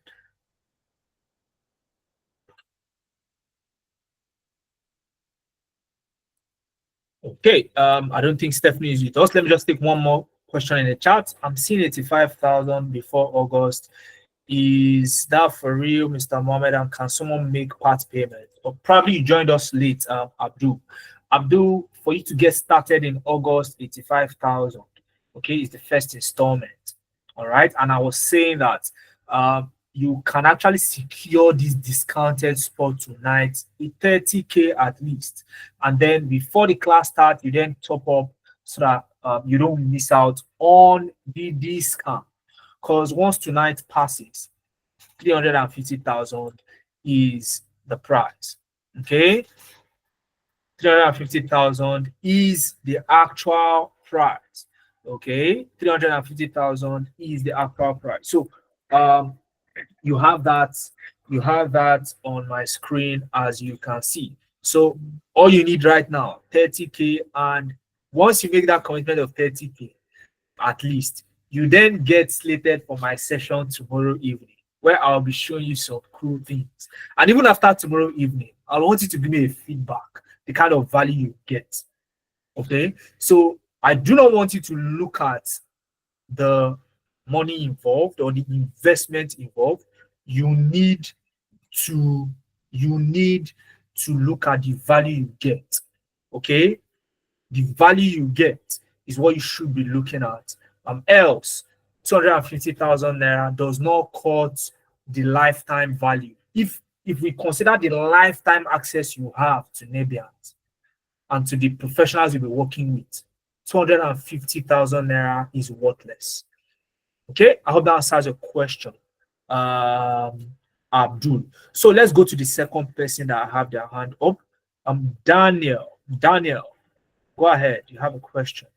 Okay, I don't think Stephanie is with us. Let me just take one more question in the chat. I'm seeing 85,000 before August. Is that for real, Mr. Mohammed? And can someone make part payment? Or probably you joined us late, Abdul. Abdul, for you to get started in August, 85,000. Okay, is the first installment. All right, and I was saying that you can actually secure this discounted spot tonight with 30K at least, and then before the class starts, you then top up so that you don't miss out on the discount. Because once tonight passes, 350,000 is the price. Okay, 350,000 is the actual price. Okay, 350,000 is the actual price. So you have that on my screen, as you can see. So all you need right now, 30K, and once you make that commitment of 30K at least, you then get slated for my session tomorrow evening, where I'll be showing you some cool things. And even after tomorrow evening, I want you to give me a feedback, the kind of value you get. Okay, so I do not want you to look at the money involved or the investment involved. You need to look at the value you get. Okay, the value you get is what you should be looking at. Else 250,000 naira does not cut the lifetime value. If we consider the lifetime access you have to Nebians and to the professionals you'll be working with, 250,000 naira is worthless. Okay, I hope that answers your question, Abdul. So let's go to the second person that I have their hand up. Daniel. Daniel, go ahead. You have a question.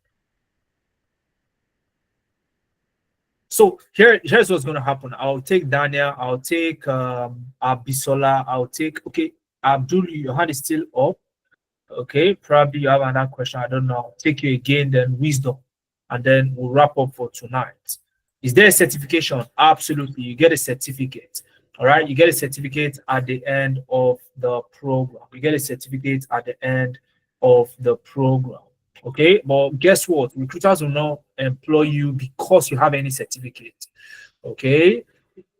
So here's what's going to happen. I'll take Daniel. I'll take Abisola. I'll take, okay, Abdul, your hand is still up. Okay, probably you have another question. I don't know. I'll take you again, then Wisdom, and then we'll wrap up for tonight. Is there a certification? Absolutely. You get a certificate. All right. You get a certificate at the end of the program. You get a certificate at the end of the program. Okay, but guess what? Recruiters will not employ you because you have any certificate. Okay,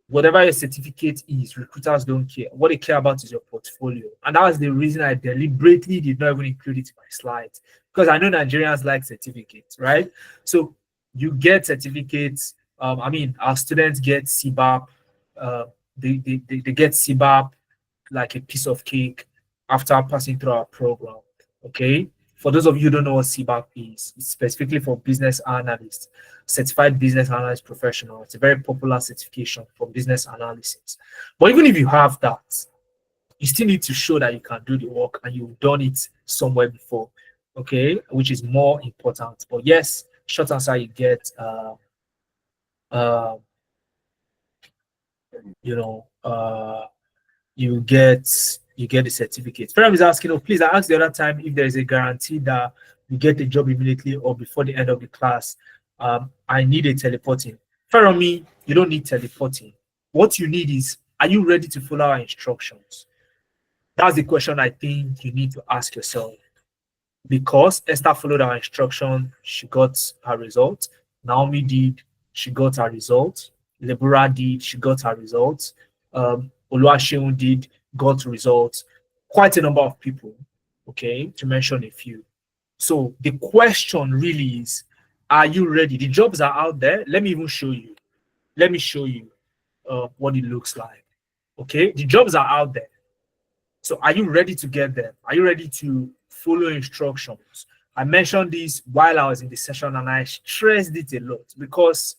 whatever your certificate is, recruiters don't care. What they care about is your portfolio. And that was the reason I deliberately did not even include it in my slides, because I know Nigerians like certificates, right? So you get certificates. I mean, our students get CBAP. Uh, they get CBAP like a piece of cake after passing through our program. Okay. For those of you who don't know what CBAP is, it's specifically for business analysts, certified business analyst professional. It's a very popular certification for business analysis. But even if you have that, you still need to show that you can do the work and you've done it somewhere before. Okay, which is more important. But yes, short answer, you get uh you know you get the certificate. Ferram is asking, oh, please, I asked the other time if there is a guarantee that you get the job immediately or before the end of the class. I need a teleporting. Ferram, me, you don't need teleporting. What you need is, are you ready to follow our instructions? That's the question I think you need to ask yourself. Because Esther followed our instruction, she got her result. Naomi did, she got her result. Lebura did, she got her results. Oluwaseun did, got results. Quite a number of people, okay, to mention a few. So the question really is, are you ready? The jobs are out there. Let me even show you. Let me show you what it looks like. Okay, the jobs are out there. So are you ready to get them? Are you ready to follow instructions? I mentioned this while I was in the session and I stressed it a lot because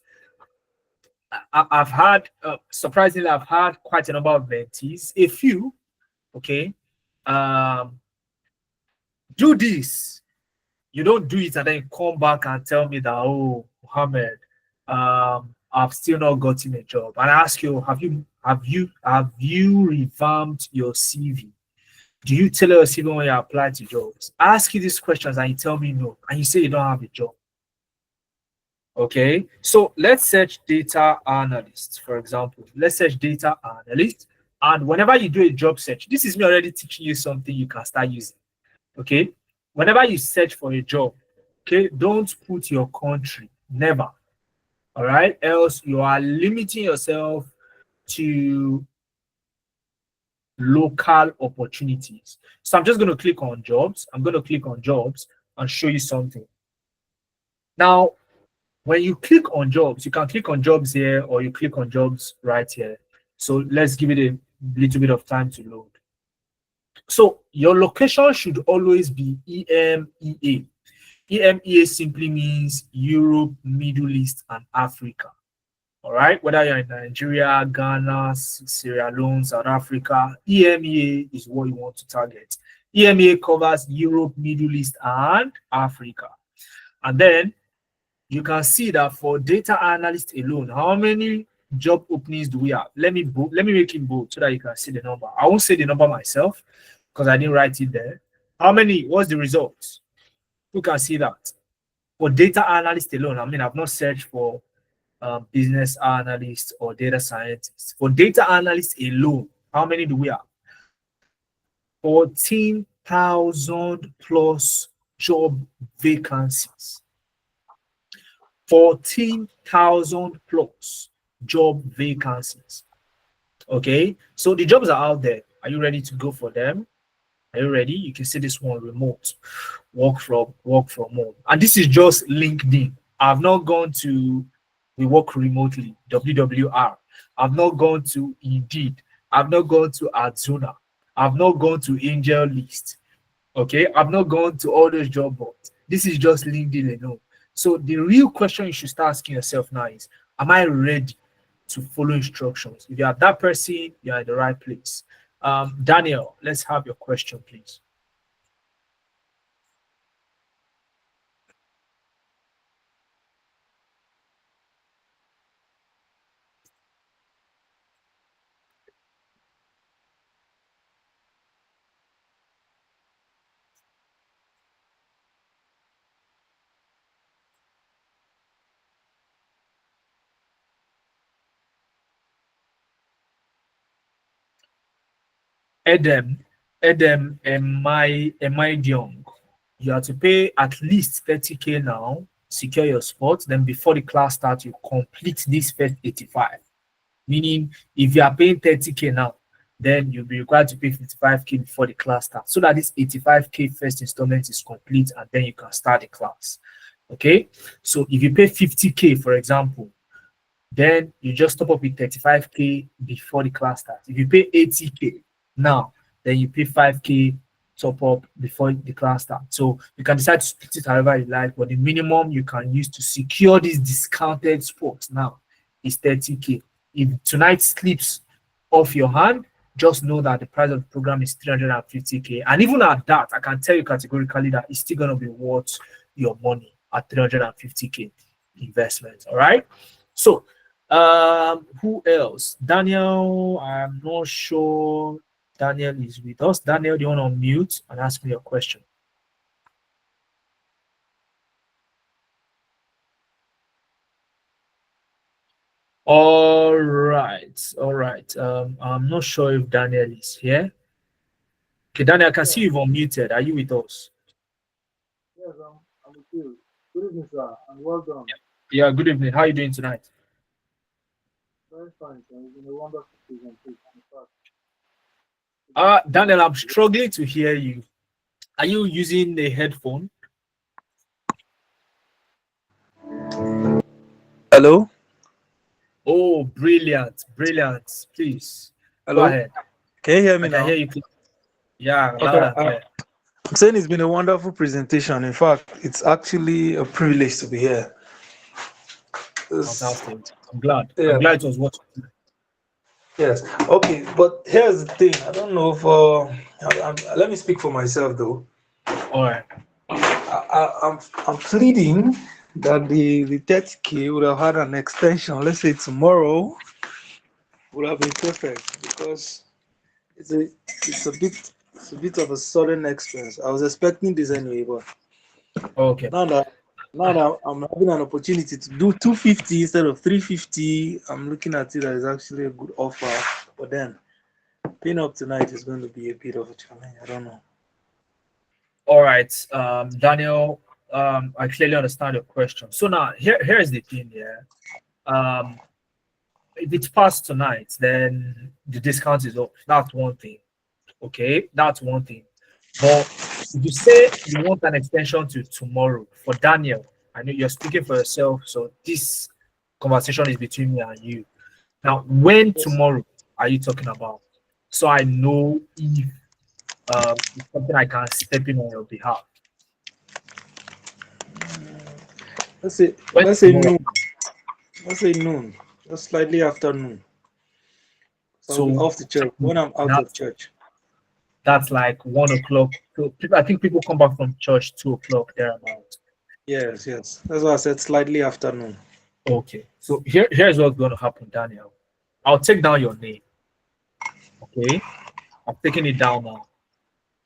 I've had, surprisingly, I've had quite a number of mentees, a few, okay, do this. You don't do it and then come back and tell me that, oh, Mohammed, I've still not gotten a job. And I ask you, have you revamped your CV? Do you tell us even when you apply to jobs? I ask you these questions and you tell me no, and you say you don't have a job. Okay, so let's search data analyst, for example. Let's search data analyst. And whenever you do a job search, this is me already teaching you something you can start using. Okay, whenever you search for a job, okay, don't put your country, never. All right, else you are limiting yourself to local opportunities. So I'm just going to click on jobs. I'm going to click on jobs and show you something. Now, when you click on jobs, you can click on jobs here or you click on jobs right here. So let's give it a little bit of time to load. So your location should always be EMEA. EMEA simply means Europe, Middle East, and Africa. All right, whether you're in Nigeria, Ghana, Sierra Leone, South Africa, EMEA is what you want to target. EMEA covers Europe, Middle East, and Africa. And then you can see that for data analyst alone, how many job openings do we have? Let me make it bold so that you can see the number. I won't say the number myself because I didn't write it there. How many? What's the results? Who can see that? For data analyst alone, I mean, I've not searched for business analyst or data scientist. For data analyst alone, how many do we have? 14,000 plus job vacancies. 14,000 plus job vacancies. Okay, so the jobs are out there. Are you ready to go for them? Are you ready? You can see this one, remote, work from home. And this is just LinkedIn. I've not gone to we work remotely, WWR. I've not gone to Indeed. I've not gone to Adzuna. I've not gone to Angel List. Okay, I've not gone to all those job boards. This is just LinkedIn alone. So the real question you should start asking yourself now is, am I ready to follow instructions? If you are that person, you're in the right place. Daniel, let's have your question, please. Edem Emai Diong. you have to pay at least 30K now, secure your spot. Then before the class starts, you complete this first 85. Meaning, if you are paying 30K now, then you'll be required to pay 55K before the class starts, so that this 85K first installment is complete, and then you can start the class. Okay, so if you pay 50K, for example, then you just top up with 35K before the class starts. If you pay 80K now, then you pay 5K top up before the class starts. So you can decide to split it however you like, but the minimum you can use to secure this discounted spot now is 30K. If tonight slips off your hand, just know that the price of the program is 350K. And even at that, I can tell you categorically that it's still going to be worth your money at 350K investment. All right. So, who else? Daniel, I'm not sure Daniel is with us. Daniel, do you want to unmute and ask me your question? All right. I'm not sure if Daniel is here. Okay, Daniel, I can see you've unmuted. Are you with us? Yes, I'm with you. Good evening, sir, and well done. Yeah, good evening. How are you doing tonight? Very fine, sir. It's been a wonderful presentation. Daniel, I'm struggling to hear you. Are you using a headphone? Hello? Oh, brilliant. Please, Hello? go ahead. Can you hear me I now? can hear you. Yeah, Okay, loud and clear. I'm saying it's been a wonderful presentation. In fact, it's actually a privilege to be here. Fantastic. I'm glad. Yeah. I'm glad it was what. Yes. Okay, but here's the thing. I don't know let me speak for myself though. All right. I'm pleading that the 30K would have had an extension. Let's say tomorrow would have been perfect, because it's a bit of a sudden expense. I was expecting this anyway, but Okay. now that I'm having an opportunity to do 250 instead of 350, I'm looking at it as actually a good offer. But then paying up tonight is going to be a bit of a challenge. I don't know. All right, Daniel. I clearly understand your question. So now here's the thing here. If it's passed tonight, then the discount is off. That's one thing. Okay, that's one thing. But if you say you want an extension to tomorrow, for Daniel, I know you're speaking for yourself, so this conversation is between me and you. Now, when tomorrow are you talking about? So I know if it's something I can step in on your behalf. Let's say noon. Let's say noon. Just slightly after noon. So I'll be off the church when I'm out of church. That's like 1 o'clock. So I think people come back from church 2 o'clock thereabout. Yes. That's why I said slightly after noon. Okay. So here's what's going to happen, Daniel. I'll take down your name. Okay. I'm taking it down now.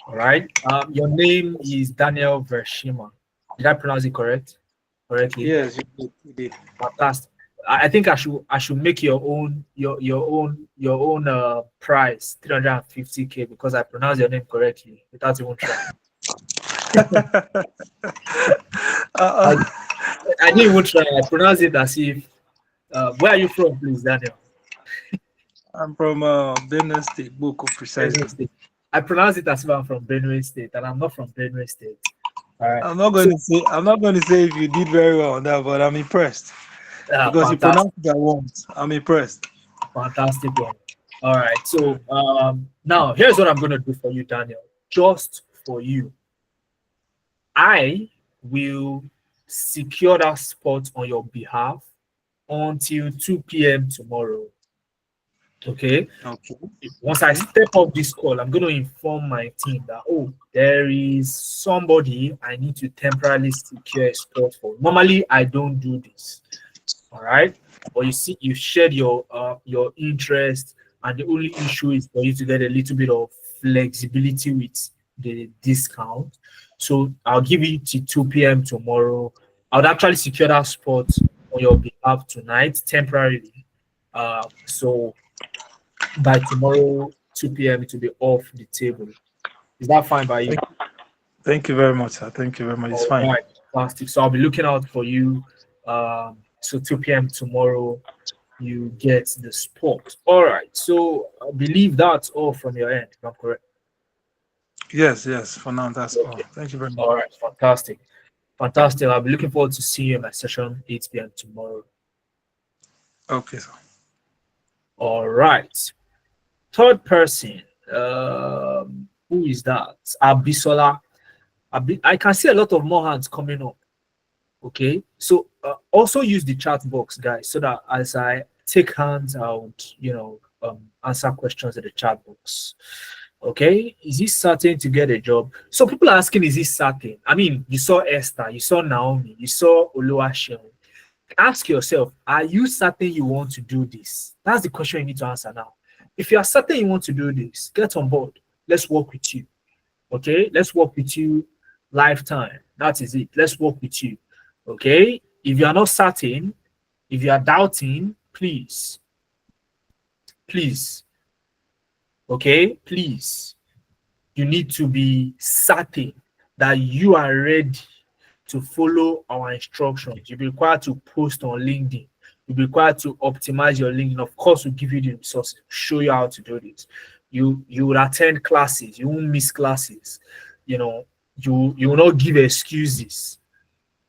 All right. Your name is Daniel Vershima. Did I pronounce it correctly? Yes, you did. Fantastic. I think I should make your own price 350K because I pronounced your name correctly without even trying. I didn't even try. I pronounced it as if. Where are you from, please, Daniel? I'm from Benue State, Boko precisely. I pronounce it as if I'm from Benue State, and I'm not from Benue State. All right. I'm not going to say if you did very well on that, but I'm impressed. Because fantastic. You pronounced it at once. I'm impressed. Fantastic one. All right. So now here's what I'm going to do for you, Daniel. Just for you. I will secure that spot on your behalf until 2 p.m. tomorrow. Okay. Once I step off this call, I'm going to inform my team that, oh, there is somebody I need to temporarily secure a spot for. Normally, I don't do this. All right, but you see, you shared your interest, and the only issue is for you to get a little bit of flexibility with the discount. So I'll give you to 2 p.m. tomorrow. I would actually secure that spot on your behalf tonight temporarily. So by tomorrow 2 p.m. it will be off the table. Is that fine by you? Thank you very much, sir. Thank you very much. It's All fine. right, fantastic. So I'll be looking out for you. So 2 p.m. tomorrow, you get the spot. All right. So I believe that's all from your end. If I'm correct. Yes, yes. For now, that's all. Okay. Thank you very much. All right. Fantastic. Fantastic. I'll be looking forward to seeing you in my session 8 p.m. tomorrow. Okay, sir. All right. Third person. Who is that? Abisola. I can see a lot of more hands coming up. Okay. So also use the chat box, guys, so that as I take hands, I would, answer questions in the chat box. Okay. Is he certain to get a job? So people are asking, is he certain? I mean, you saw Esther, you saw Naomi, you saw Oluwaseun. Ask yourself, are you certain you want to do this? That's the question you need to answer now. If you are certain you want to do this, get on board. Let's work with you. Okay, let's work with you lifetime. That is it. Let's work with you. Okay, if you are not certain, if you are doubting, please, okay, please, you need to be certain that you are ready to follow our instructions. You'll be required to post on LinkedIn. You'll be required to optimize your LinkedIn. Of course, we'll give you the resources, show you how to do this. You will attend classes, you won't miss classes. You will not give excuses.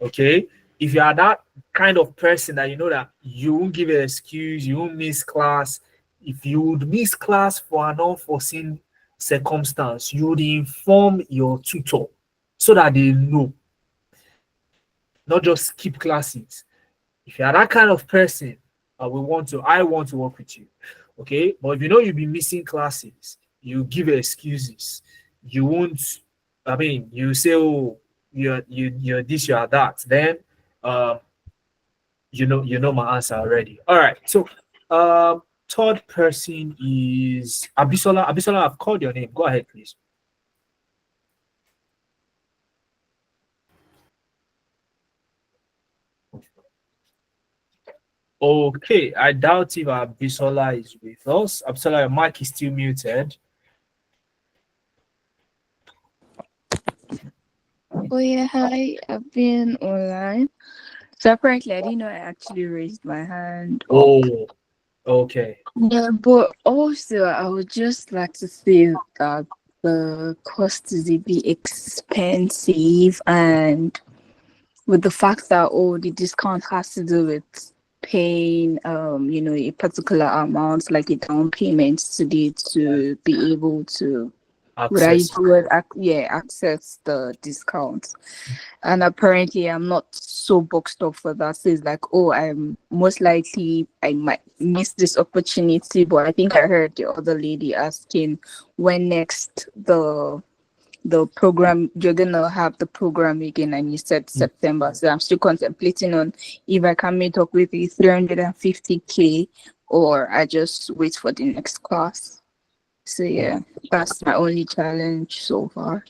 Okay. If you are that kind of person that you know that you won't give an excuse, you won't miss class. If you would miss class for an unforeseen circumstance, you would inform your tutor so that they know. Not just skip classes. If you are that kind of person, I want to work with you. Okay, but if you know you'll be missing classes, you give excuses. You won't. I mean, you say, "Oh, you're this, you are that." Then, you know my answer already. All right. So, third person is Abisola. Abisola, I've called your name. Go ahead, please. Okay, I doubt if Abisola is with us. Abisola, your mic is still muted. Oh yeah, hi. I've been online. So apparently I didn't know I actually raised my hand. Oh, okay. Yeah, but also I would just like to say that the cost is a bit expensive, and with the fact that the discount has to do with paying a particular amount, like a down payment to be able to access the discount. And apparently I'm not so boxed up for that. So it's like, I'm most likely I might miss this opportunity. But I think I heard the other lady asking when next the program, you're gonna have the program again, and you said September. So I'm still contemplating on if I can meet up with the 350k or I just wait for the next class. So yeah, that's my only challenge so far.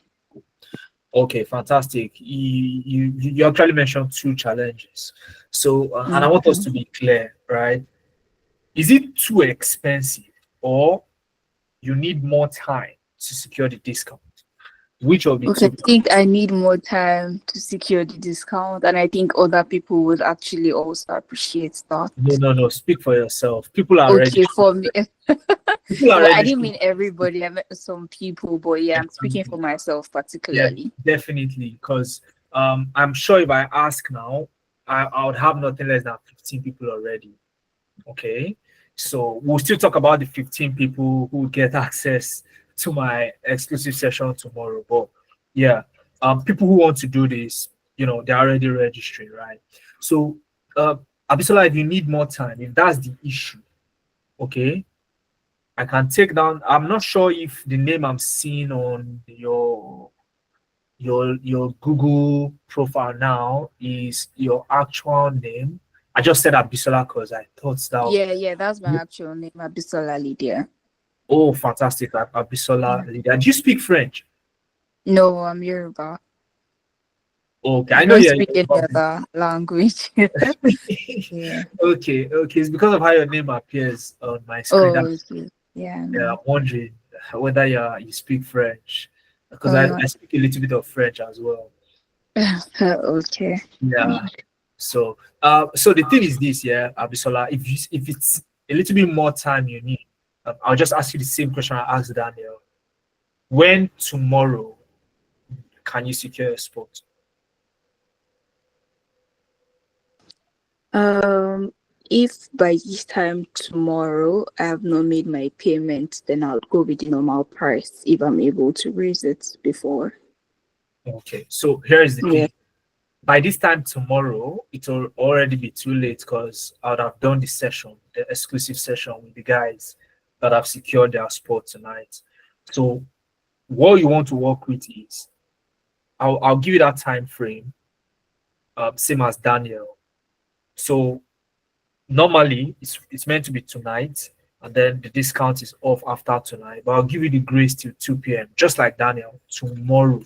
Okay, fantastic. You actually mentioned two challenges. So, and I want us to be clear, right? Is it too expensive or you need more time to secure the discount? Which of the Okay, two? I think I need more time to secure the discount, and I think other people would actually also appreciate that. No. Speak for yourself. People are Okay, ready. for me. People are Well, I ready. didn't mean everybody. I meant some people, but yeah, I'm speaking for myself Yeah, particularly. definitely. Because I'm sure if I ask now, I would have nothing less than 15 people already. Okay, so we'll still talk about the 15 people who get access to my exclusive session tomorrow. But yeah, people who want to do this, they're already registering, right? So, Abisola, if you need more time, if that's the issue, okay, I can take down. I'm not sure if the name I'm seeing on your Google profile now is your actual name. I just said Abisola because I thought that. Yeah, that's my actual name, Abisola Lydia. Oh, fantastic, Abisola Lydia. Do you speak French? No, I'm Yoruba. Okay, I I know don't you're speak any Yoruba. other language. Yeah. Okay, it's because of how your name appears on my screen. Oh, okay. Yeah, I'm wondering whether you speak French. because I speak a little bit of French as well. Okay. Yeah. So so the thing is this, yeah, Abisola, if it's a little bit more time you need, I'll just ask you the same question I asked Daniel. When tomorrow can you secure a spot? If by this time tomorrow I have not made my payment, then I'll go with the normal price if I'm able to raise it before. Okay, so here is the Yeah. thing. By this time tomorrow, it will already be too late because I would have done the session, the exclusive session with the guys that have secured their spot tonight. So what you want to work with is I'll give you that time frame, same as Daniel. So normally it's meant to be tonight, and then the discount is off after tonight. But I'll give you the grace till 2 p.m. just like Daniel tomorrow.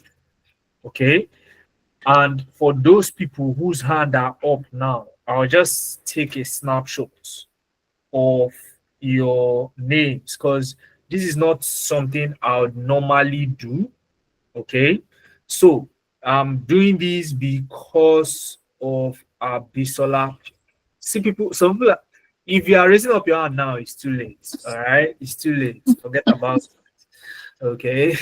Okay. And for those people whose hand are up now, I'll just take a snapshot of your names because this is not something I would normally do. Okay. So I'm doing this because of Bisola. See, some people, if you are raising up your hand now, it's too late. All right. It's too late. Forget about it. Okay.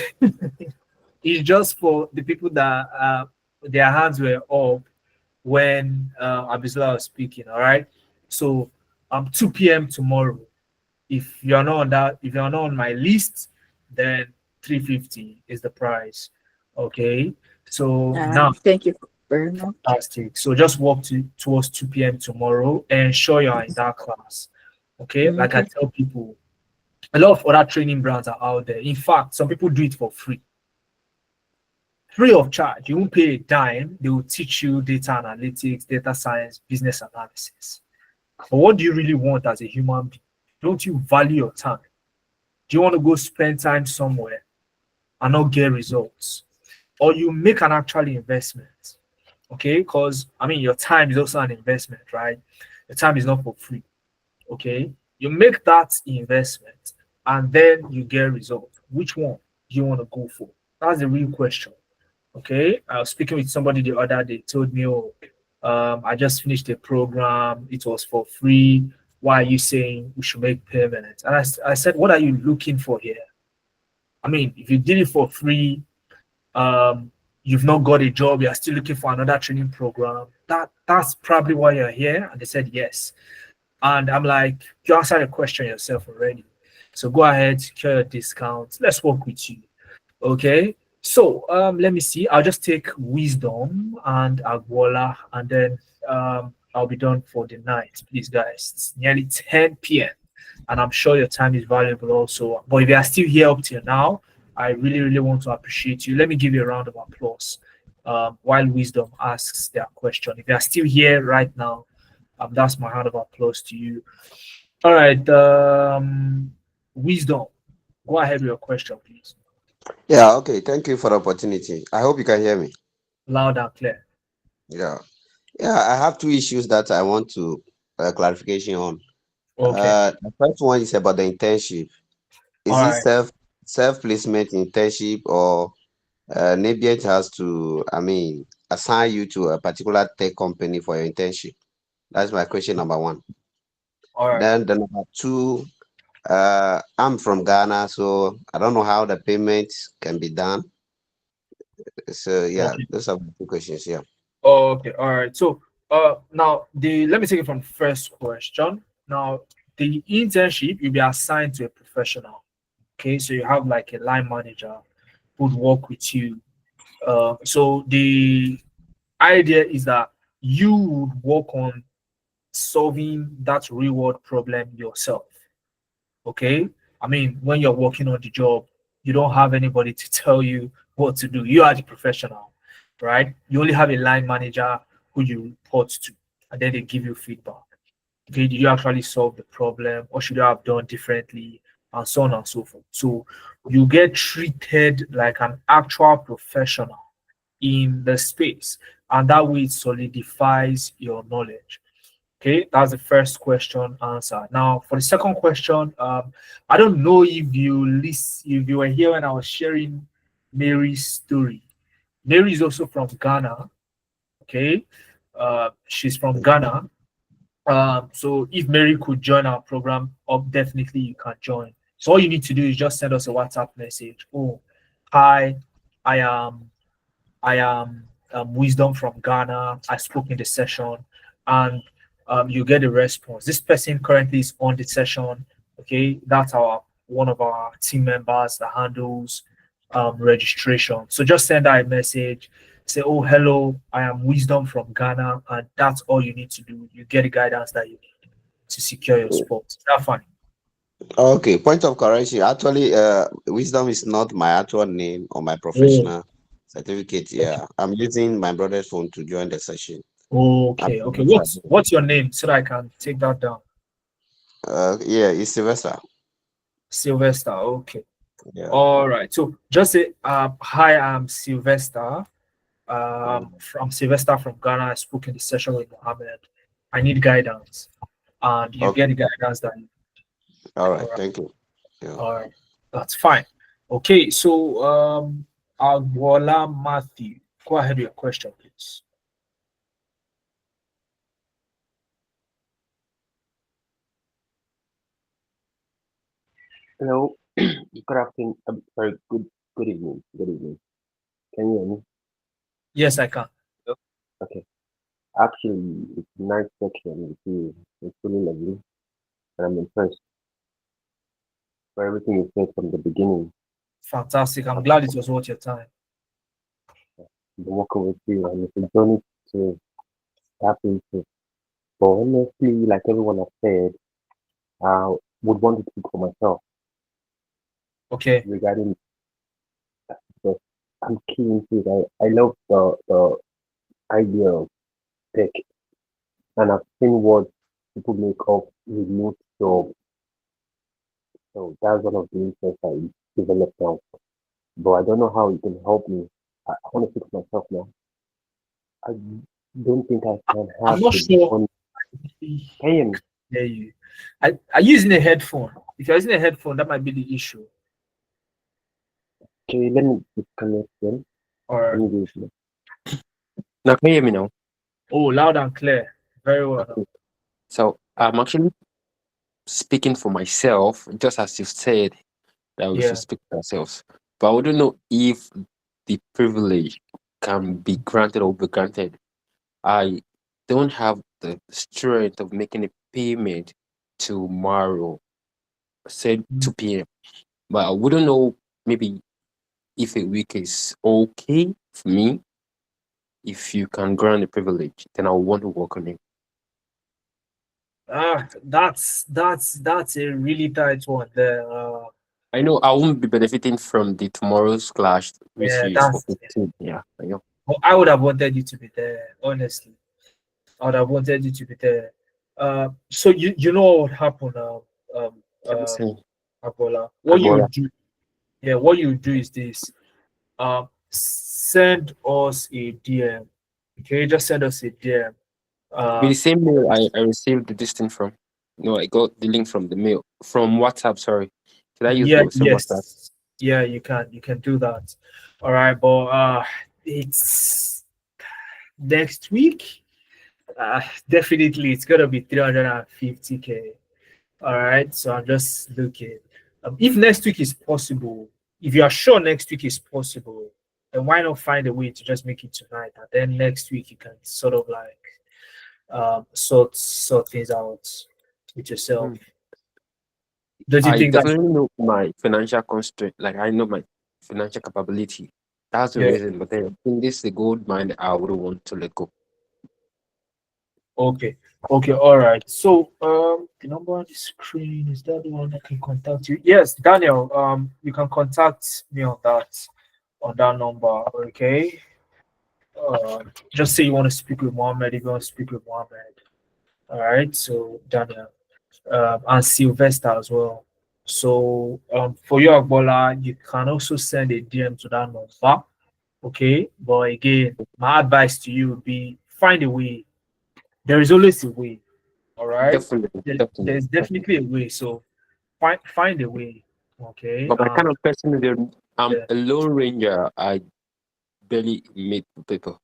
It's just for the people that their hands were up when Abisola was speaking. All right. So 2 p.m. tomorrow. If you're not on that, if you're not on my list, then 350 is the price. Okay. So now Thank you very much. fantastic. So just walk towards 2 p.m. tomorrow and ensure you are in that class. Okay. Like I tell people, a lot of other training brands are out there. In fact, some people do it for free. Free of charge. You won't pay a dime. They will teach you data analytics, data science, business analysis. But what do you really want as a human being? Don't you value your time? Do you want to go spend time somewhere and not get results? Or you make an actual investment? Okay, because I mean your time is also an investment, right? Your time is not for free. Okay, you make that investment and then you get results. Which one do you want to go for? That's the real question. Okay, I was speaking with somebody the other day, told me, oh, I just finished a program, it was for free. Why are you saying we should make payment? And I said, what are you looking for here? I mean, if you did it for free, you've not got a job, you're still looking for another training program. That's probably why you're here. And they said yes. And I'm like, you answered the question yourself already. So go ahead, secure your discount. Let's work with you. Okay. So let me see. I'll just take Wisdom and Agwola, and then I'll be done for the night. Please, guys. It's nearly 10 p.m. and I'm sure your time is valuable also. But if you are still here up till now, I really, really want to appreciate you. Let me give you a round of applause while Wisdom asks their question. If you are still here right now, that's my round of applause to you. All right, Wisdom, go ahead with your question, please. Yeah, okay. Thank you for the opportunity. I hope you can hear me. Loud and clear. Yeah. I have two issues that I want to clarification on. Okay. The first one is about the internship. Is All it right. self-placement internship, or Nebiet has to, assign you to a particular tech company for your internship? That's my question number one. All right. Then the number two, I'm from Ghana, so I don't know how the payments can be done. So yeah, Okay. those are my two questions. Yeah. Okay. All right. So now let me take it from the first question. Now the internship, you'll be assigned to a professional. Okay, so you have like a line manager who would work with you. So the idea is that you would work on solving that reward problem yourself. Okay, I mean, when you're working on the job, you don't have anybody to tell you what to do. You are the professional, right? You only have a line manager who you report to, and then they give you feedback. Okay, did you actually solve the problem, or should you have done differently, and so on and so forth. So you get treated like an actual professional in the space, and that way it solidifies your knowledge. Okay, that's the first question answered. Now, for the second question, I don't know if you were here when I was sharing Mary's story. Mary is also from Ghana. Okay, she's from Ghana. So if Mary could join our program, definitely you can join. So all you need to do is just send us a WhatsApp message. Oh, hi, I am Wisdom from Ghana. I spoke in the session, and you get a response. This person currently is on the session. Okay, that's one of our team members that handles registration. So just send out a message. Say, oh, hello, I am Wisdom from Ghana, and that's all you need to do. You get the guidance that you need to secure your spot. Is that fine? Okay, point of correction. Actually, Wisdom is not my actual name or my professional certificate. Yeah, I'm using my brother's phone to join the session. Okay. What's your name so that I can take that down? Yeah, it's Sylvester. Sylvester. Okay. Yeah. All right. So just say, hi, I'm Sylvester. From Sylvester from Ghana. I spoke in the session with Mohammed. I need guidance, and you get the guidance that. All right. Thank you. Yeah. All right, that's fine. Okay, so Agbola Matthew, go ahead with your question, please. Hello. Good afternoon. Sorry. Good evening. Good evening. Can you hear me? Yes, I can. Okay. Actually, it's a nice section with you. It's really lovely, and I'm impressed for everything you said from the beginning. Fantastic. I'm glad it was worth your time. I've been working with you, and it's a journey to tap into. But honestly, like everyone has said, I would want to speak for myself Okay. regarding because I'm keen to it. I love the idea of tech, and I've seen what people make of remote job. So that's one of the interests I developed now. But I don't know how it can help me. I want to fix myself now. I don't think I can have I'm not the sure. one. Can you hear me? Hear you. I'm using a headphone. If you're using a headphone, that might be the issue. Okay, let me disconnect them. Or Now, can you hear me now? oh, loud and clear. Very well. Okay. So I'm actually speaking for myself, just as you said that we Yeah. should speak for ourselves. But I wouldn't know if the privilege can be granted or be granted. I don't have the strength of making a payment tomorrow, said 2 p.m. But I wouldn't know maybe if a week is okay for me. If you can grant the privilege, then I want to work on it. That's a really tight one there. I know I won't be benefiting from the tomorrow's clash, which Yeah, is that's for 15. Yeah, I know. I would have wanted you to be there, honestly. I would have wanted you to be there. So you know what would happen, Everything. Agbola. What you Agbola. do, yeah, what you do is this. Send us a DM. Okay, just send us a DM. With the same mail I received the distance from. No, I got the link from the mail from WhatsApp. Sorry, did I use the same WhatsApp? Yes, yeah, you can do that. All right, but it's next week. Definitely, it's gonna be 350K. All right, so I'm just looking. If next week is possible, if you are sure next week is possible, then why not find a way to just make it tonight, and then next week you can sort of like sort things out with yourself. Don't you I think that? definitely know my financial constraint. Like I know my financial capability. That's the Yeah. reason. But then in this the gold mine, I wouldn't want to let go. Okay, all right. So the number on the screen, is that the one that can contact you? Yes, Daniel. You can contact me on that number. Okay. Just say you want to speak with Mohammed. If you want to speak with Mohammed. All right. So Daniel, and Sylvester as well. So for you, Agbola, you can also send a DM to that number. Okay. But again, my advice to you would be find a way. There is always a way. All right. Definitely. There's definitely a way. So find a way. Okay. But my kind of person, I'm Yeah. a lone ranger. I barely meet people.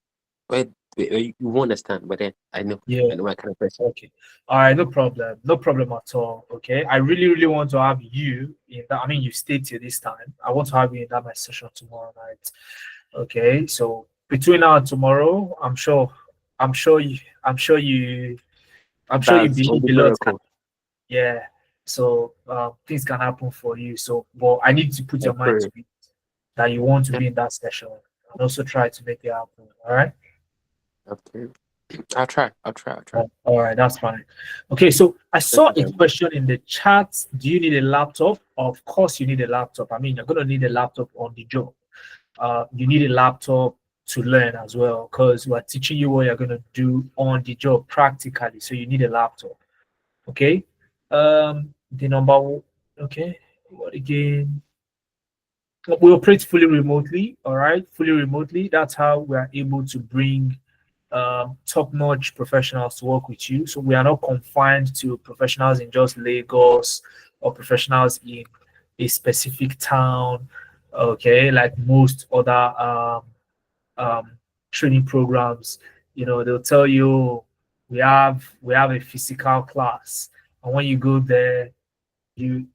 But you won't understand. But then I know Yeah. my kind of person. Okay. All right. No problem. No problem at all. Okay. I really, really want to have you in that. I mean, you stayed till this time. I want to have you in that my session tomorrow night. Okay. So between now and tomorrow, I'm sure you, I'm sure you, I'm sure you That's believe only a lot. miracle. Yeah. So things can happen for you. So, but I need to put I your mind pray. to it that you want to Yeah, be in that session and also try to make it happen. All right. okay. I'll try. I'll try. I'll try. All right, that's fine. Okay, so I Thank saw you a very much. question in the chat. Do you need a laptop? Of course, you need a laptop. I mean, you're going to need a laptop on the job. You need a laptop to learn as well because we're teaching you what you're going to do on the job practically. So you need a laptop. Okay. The number. Okay. What again? We operate fully remotely. All right, fully remotely. That's how we are able to bring top-notch professionals to work with you. So we are not confined to professionals in just Lagos or professionals in a specific town. Okay, like most other um, training programs, they'll tell you we have a physical class, and when you go there, you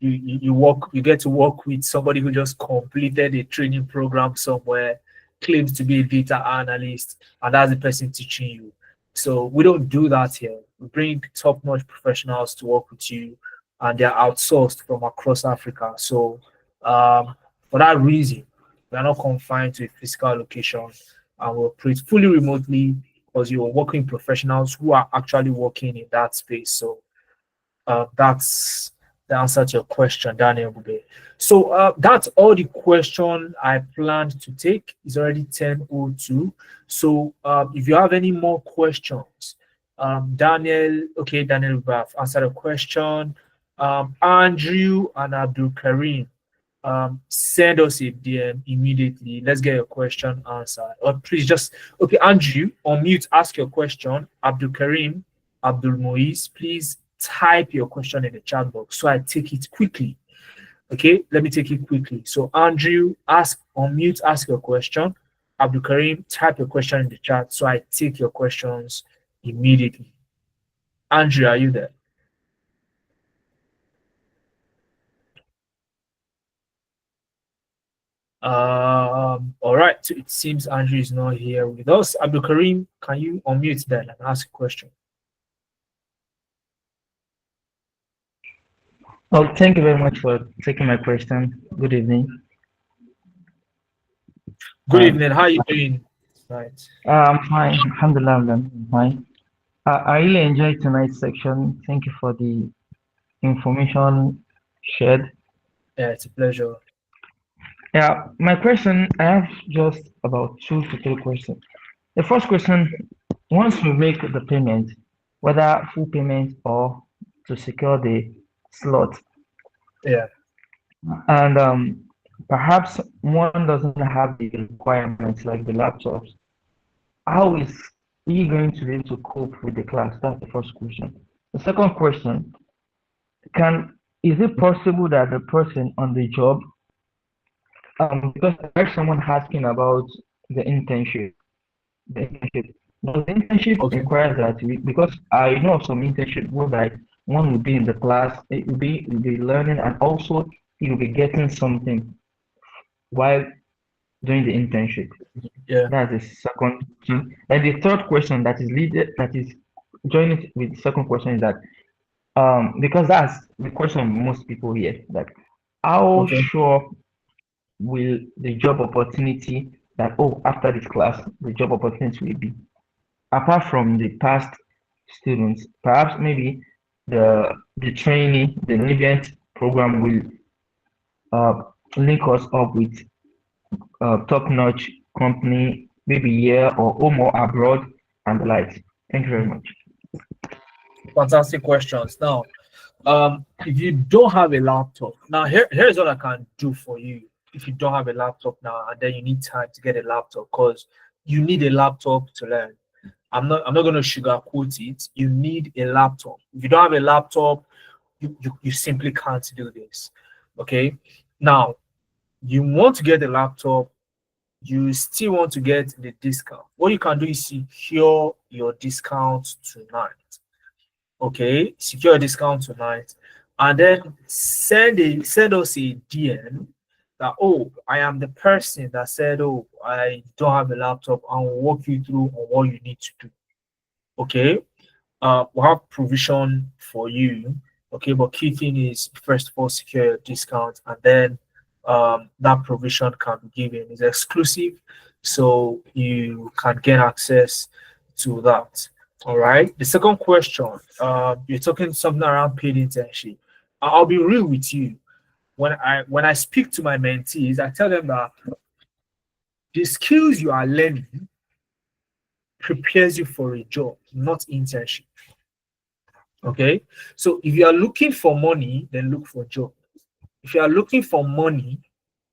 get to work with somebody who just completed a training program somewhere, claims to be a data analyst, and that's the person teaching you. So we don't do that here. We bring top-notch professionals to work with you, and they're outsourced from across Africa. So for that reason, we are not confined to a physical location, and we operate fully remotely because you're working professionals who are actually working in that space. So that's the answer to your question, Daniel Bube. So that's all the question I planned to take. It's already 10:02. So if you have any more questions, Daniel Bube, I've answered a question. Andrew and Abdul Karim, send us a DM immediately. Let's get your question answered. Or please okay, Andrew, unmute, ask your question. Abdul Karim, Abdul Moise, please type your question in the chat box so I take it quickly. Okay, let me take it quickly. So Andrew, unmute, ask your question. Abdul Karim, type your question in the chat so I take your questions immediately. Andrew, are you there? All right, so it seems Andrew is not here with us. Abdul Karim, can you unmute then and ask a question? Oh, thank you very much for taking my question. Good evening. Good evening. How are you doing? Right. I'm fine. Alhamdulillah, I'm fine. I really enjoyed tonight's section. Thank you for the information shared. Yeah, it's a pleasure. Yeah, my question, I have just about 2 to 3 questions. The first question, once we make the payment, whether full payment or to secure the slot, Yeah. and perhaps one doesn't have the requirements like the laptops, how is he going to be able to cope with the class? That's the first question. The second question, is it possible that the person on the job, because I heard someone asking about the internship, does the internship Okay. require that because I know of some internship where like one will be in the class, it will be learning, and also he will be getting something while doing the internship. Yeah. That's the second question. And the third question that is joining with the second question is that because that's the question of most people here, that how Okay. sure will the job opportunity that after this class the job opportunity will be, apart from the past students, perhaps maybe the training, the Navient program will link us up with top-notch company, maybe here or more abroad and the like. Thank you very much. Fantastic questions. Now, if you don't have a laptop, now here's what I can do for you. If you don't have a laptop now, and then you need time to get a laptop, because you need a laptop to learn. I'm not going to sugarcoat it. You need a laptop. If you don't have a laptop, you simply can't do this. Okay. Now, you want to get the laptop, you still want to get the discount. What you can do is secure your discount tonight. Okay, secure a discount tonight, and then send us a DM that, oh, I am the person that said, oh, I don't have a laptop, and we'll walk you through on what you need to do. Okay, we'll have provision for you. Okay, but key thing is, first of all, secure your discount, and then that provision can be given. It's exclusive, so you can get access to that. All right. The second question, you're talking something around paid internship. I'll be real with you. When I speak to my mentees, I tell them that the skills you are learning prepares you for a job, not internship. Okay. So if you are looking for money, then look for a job. If you are looking for money,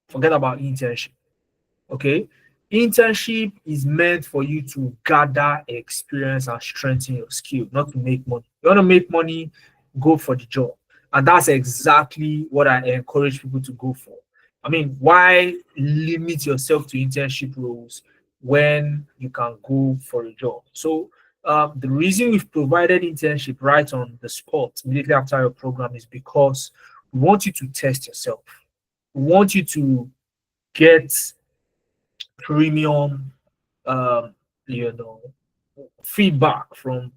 forget about internship. Okay. Internship is meant for you to gather experience and strengthen your skill, not to make money. You want to make money, go for the job. And that's exactly what I encourage people to go for. I mean, why limit yourself to internship roles when you can go for a job? So the reason we've provided internship right on the spot immediately after your program is because we want you to test yourself. We want you to get premium feedback from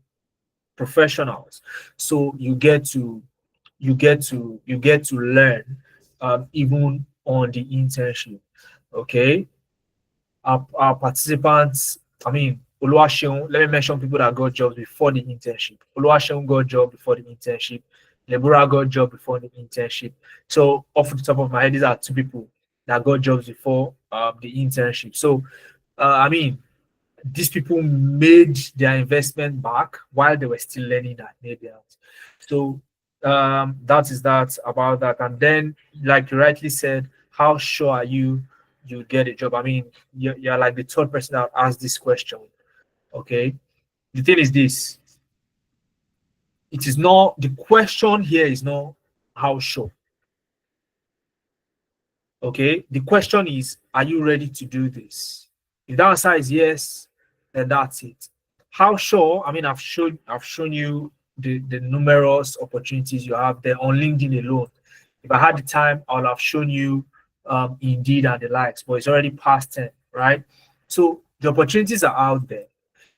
professionals, so you get to learn even on the internship. Okay, our participants, I mean, Oluwaseun, let me mention people that got jobs before the internship. Oluwaseun got job before the internship. Lebura got job before the internship. So off the top of my head, these are two people that got jobs before the internship. So I mean, these people made their investment back while they were still learning at Nabiat. So that is that about that. And then, like you rightly said, how sure are you get a job? I mean, you're like the third person that asked this question. Okay, the thing is this: it is not, the question here is not how sure. Okay, the question is, are you ready to do this? If the answer is yes, then that's it. How sure? I mean, I've shown you the numerous opportunities you have there on LinkedIn alone. If I had the time, I would have shown you Indeed and the likes, but it's already past 10, right? So the opportunities are out there.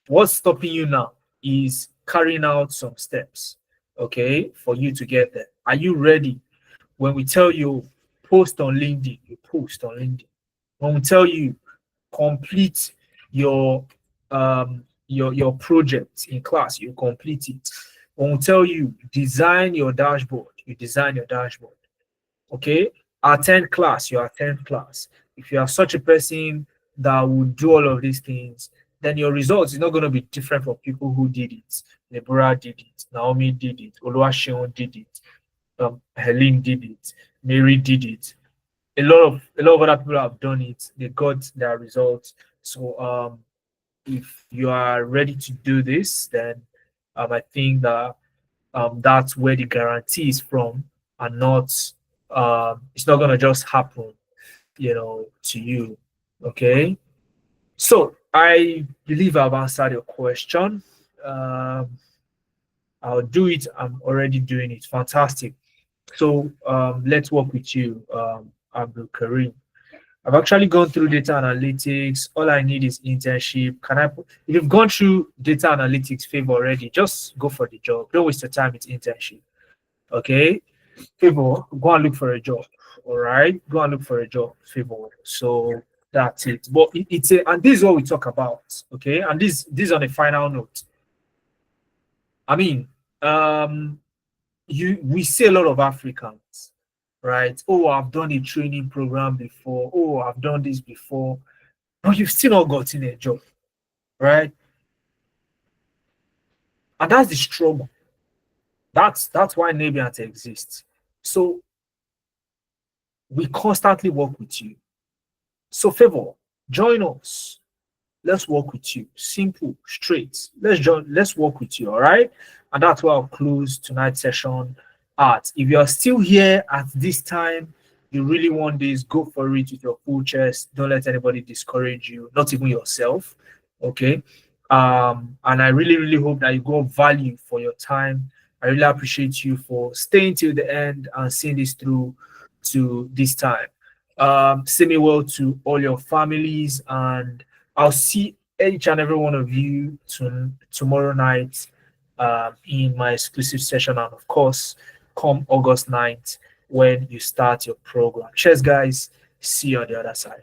What's stopping you now is carrying out some steps, okay, for you to get there. Are you ready? When we tell you post on LinkedIn, you post on LinkedIn. When we tell you complete your project in class, you complete it. When we tell you design your dashboard, you design your dashboard. Okay, attend class, you attend class. If you are such a person that will do all of these things, then your results is not going to be different from people who did it. Deborah did it, Naomi did it, Oluwaseun did it, Helen did it, Mary did it. A lot of other people have done it. They got their results. So if you are ready to do this, then I think that that's where the guarantee is from, and not it's not gonna just happen, to you. Okay. So I believe I've answered your question. I'll do it. I'm already doing it. Fantastic. So let's work with you, Abdul Karim. I've actually gone through data analytics. All I need is internship. If you've gone through data analytics, Favor, already, just go for the job. Don't waste your time with internship. Okay? Favor, go and look for a job. All right? Go and look for a job, Favor. So that's it. But and this is what we talk about. Okay? And this on a final note. I mean, we see a lot of Africans, right? Oh, I've done a training program before. Oh, I've done this before. But you've still not gotten a job, right? And that's the struggle. That's why Nabiat exists. So we constantly work with you. So Favor, join us. Let's work with you. Simple, straight. Let's work with you, all right? And that's why I'll close tonight's session at. If you're still here at this time, you really want this, go for it with your full chest. Don't let anybody discourage you, not even yourself. Okay. And I really, really hope that you got value for your time. I really appreciate you for staying till the end and seeing this through to this time. Send me well to all your families, and I'll see each and every one of you tomorrow night in my exclusive session, and of course, come August 9th when you start your program. Cheers, guys. See you on the other side.